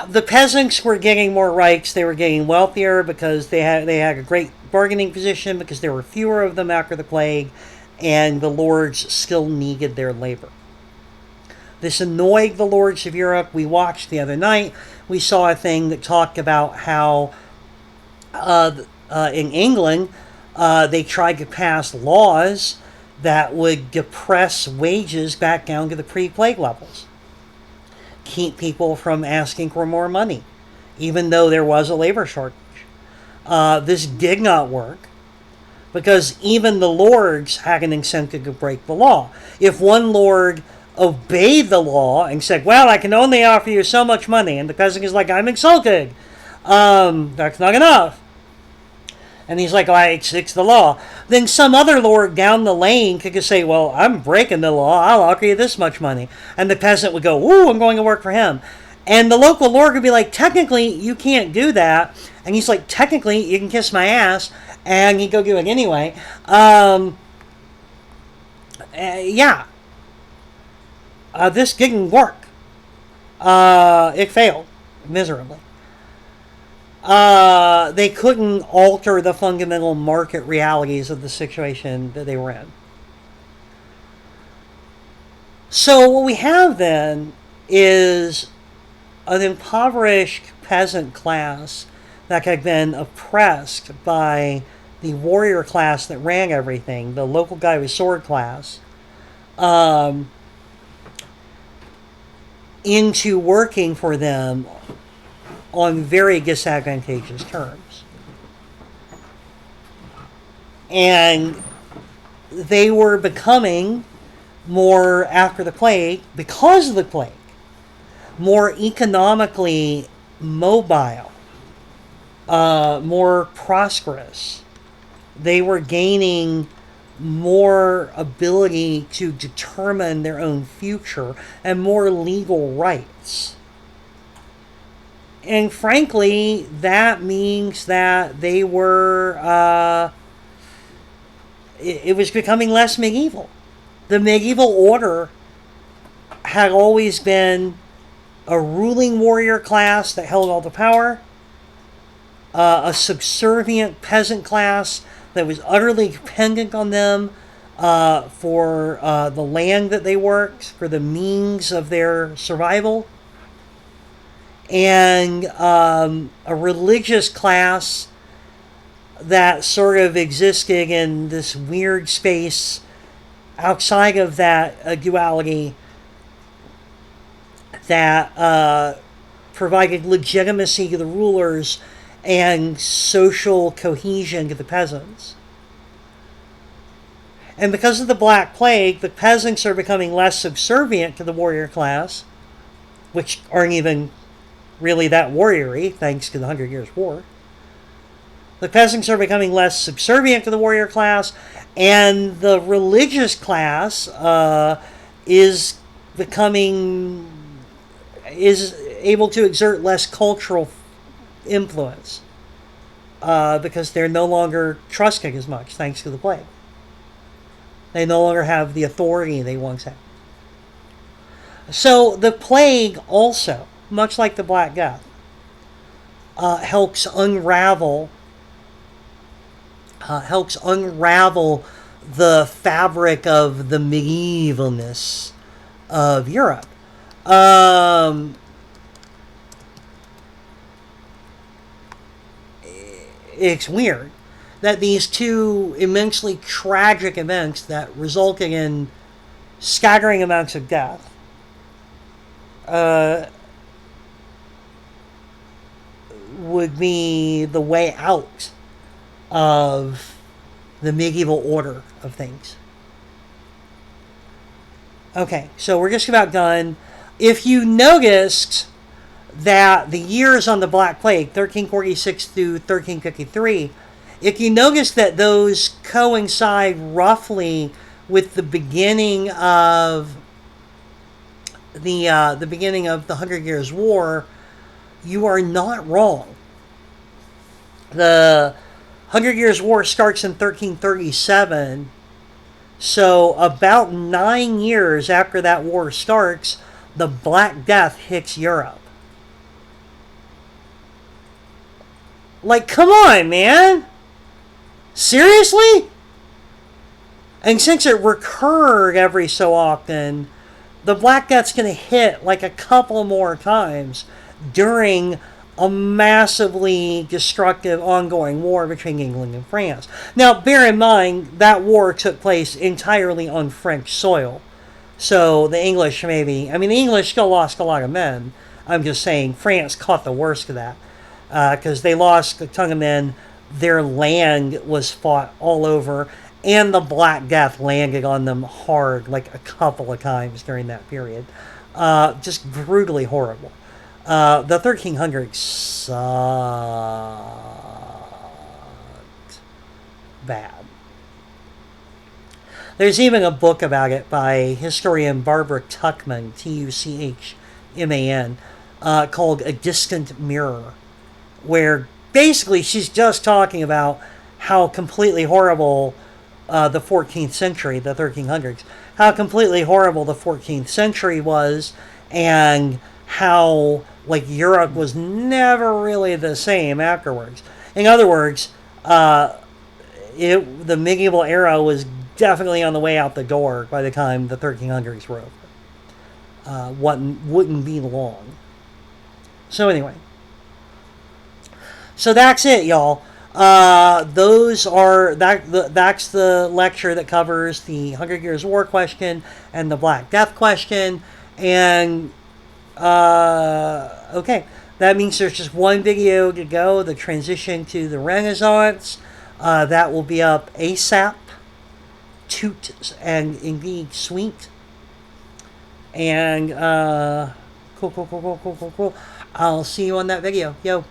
The peasants were getting more rights. They were getting wealthier because they had a great bargaining position, because there were fewer of them after the plague, and the lords still needed their labor. This annoyed the lords of Europe. We watched the other night. We saw a thing that talked about how in England they tried to pass laws that would depress wages back down to the pre-plague levels. Keep people from asking for more money, even though there was a labor shortage. This did not work, because even the lords had an incentive to break the law. If one lord obeyed the law and said, well, I can only offer you so much money, and the peasant is like, I'm insulted, that's not enough. And he's like, it's the law. Then some other lord down the lane could just say, well, I'm breaking the law, I'll offer you this much money. And the peasant would go, ooh, I'm going to work for him. And the local lord would be like, technically, you can't do that. And he's like, technically, you can kiss my ass. And he'd go do it anyway. Yeah. This didn't work. It failed miserably. They couldn't alter the fundamental market realities of the situation that they were in. So what we have then is an impoverished peasant class that had been oppressed by the warrior class that ran everything, the local guy with sword class, into working for them on very disadvantageous terms. And they were becoming more, after the plague, because of the plague, more economically mobile, more prosperous. They were gaining more ability to determine their own future and more legal rights. And frankly, that means that they were, it was becoming less medieval. The medieval order had always been a ruling warrior class that held all the power, a subservient peasant class that was utterly dependent on them for the land that they worked, for the means of their survival, and a religious class that sort of existed in this weird space outside of that duality that provided legitimacy to the rulers and social cohesion to the peasants. And because of the Black Plague, the peasants are becoming less subservient to the warrior class, which aren't even really that warrior-y, thanks to the 100 Years' War. The peasants are becoming less subservient to the warrior class, and the religious class is able to exert less cultural influence because they're no longer trusting as much, thanks to the plague. They no longer have the authority they once had. So the plague also, much like the Black Death, helps unravel the fabric of the medievalness of Europe. It's weird that these two immensely tragic events that resulted in staggering amounts of death would be the way out of the medieval order of things. Okay, so we're just about done. If you noticed that the years on the Black Plague, 1346 through 1353, if you notice that those coincide roughly with the beginning of the 100 Years' War, you are not wrong. The 100 Years' War starts in 1337, so about 9 years after that war starts, the Black Death hits Europe. Like, come on, man! Seriously? And since it recurred every so often, the Black Death's going to hit like a couple more times during a massively destructive ongoing war between England and France. Now, bear in mind, that war took place entirely on French soil. So the English the English still lost a lot of men. I'm just saying France caught the worst of that. Because they lost a ton of men. Their land was fought all over. And the Black Death landed on them hard, like a couple of times during that period. Just brutally horrible. The 1300s sucked bad. There's even a book about it by historian Barbara Tuchman, Tuchman, called A Distant Mirror, where basically she's just talking about how completely horrible the 14th century, the 1300s, how completely horrible the 14th century was, and how Europe was never really the same afterwards. In other words, the medieval era was definitely on the way out the door by the time the 1300s were over. Wouldn't be long. So anyway, So that's it, y'all. That's the lecture that covers the Hunger Games War question and the Black Death question. And okay, that means there's just one video to go. The transition to the Renaissance. That will be up ASAP. Toot and indeed sweet. And cool. I'll see you on that video. Yo.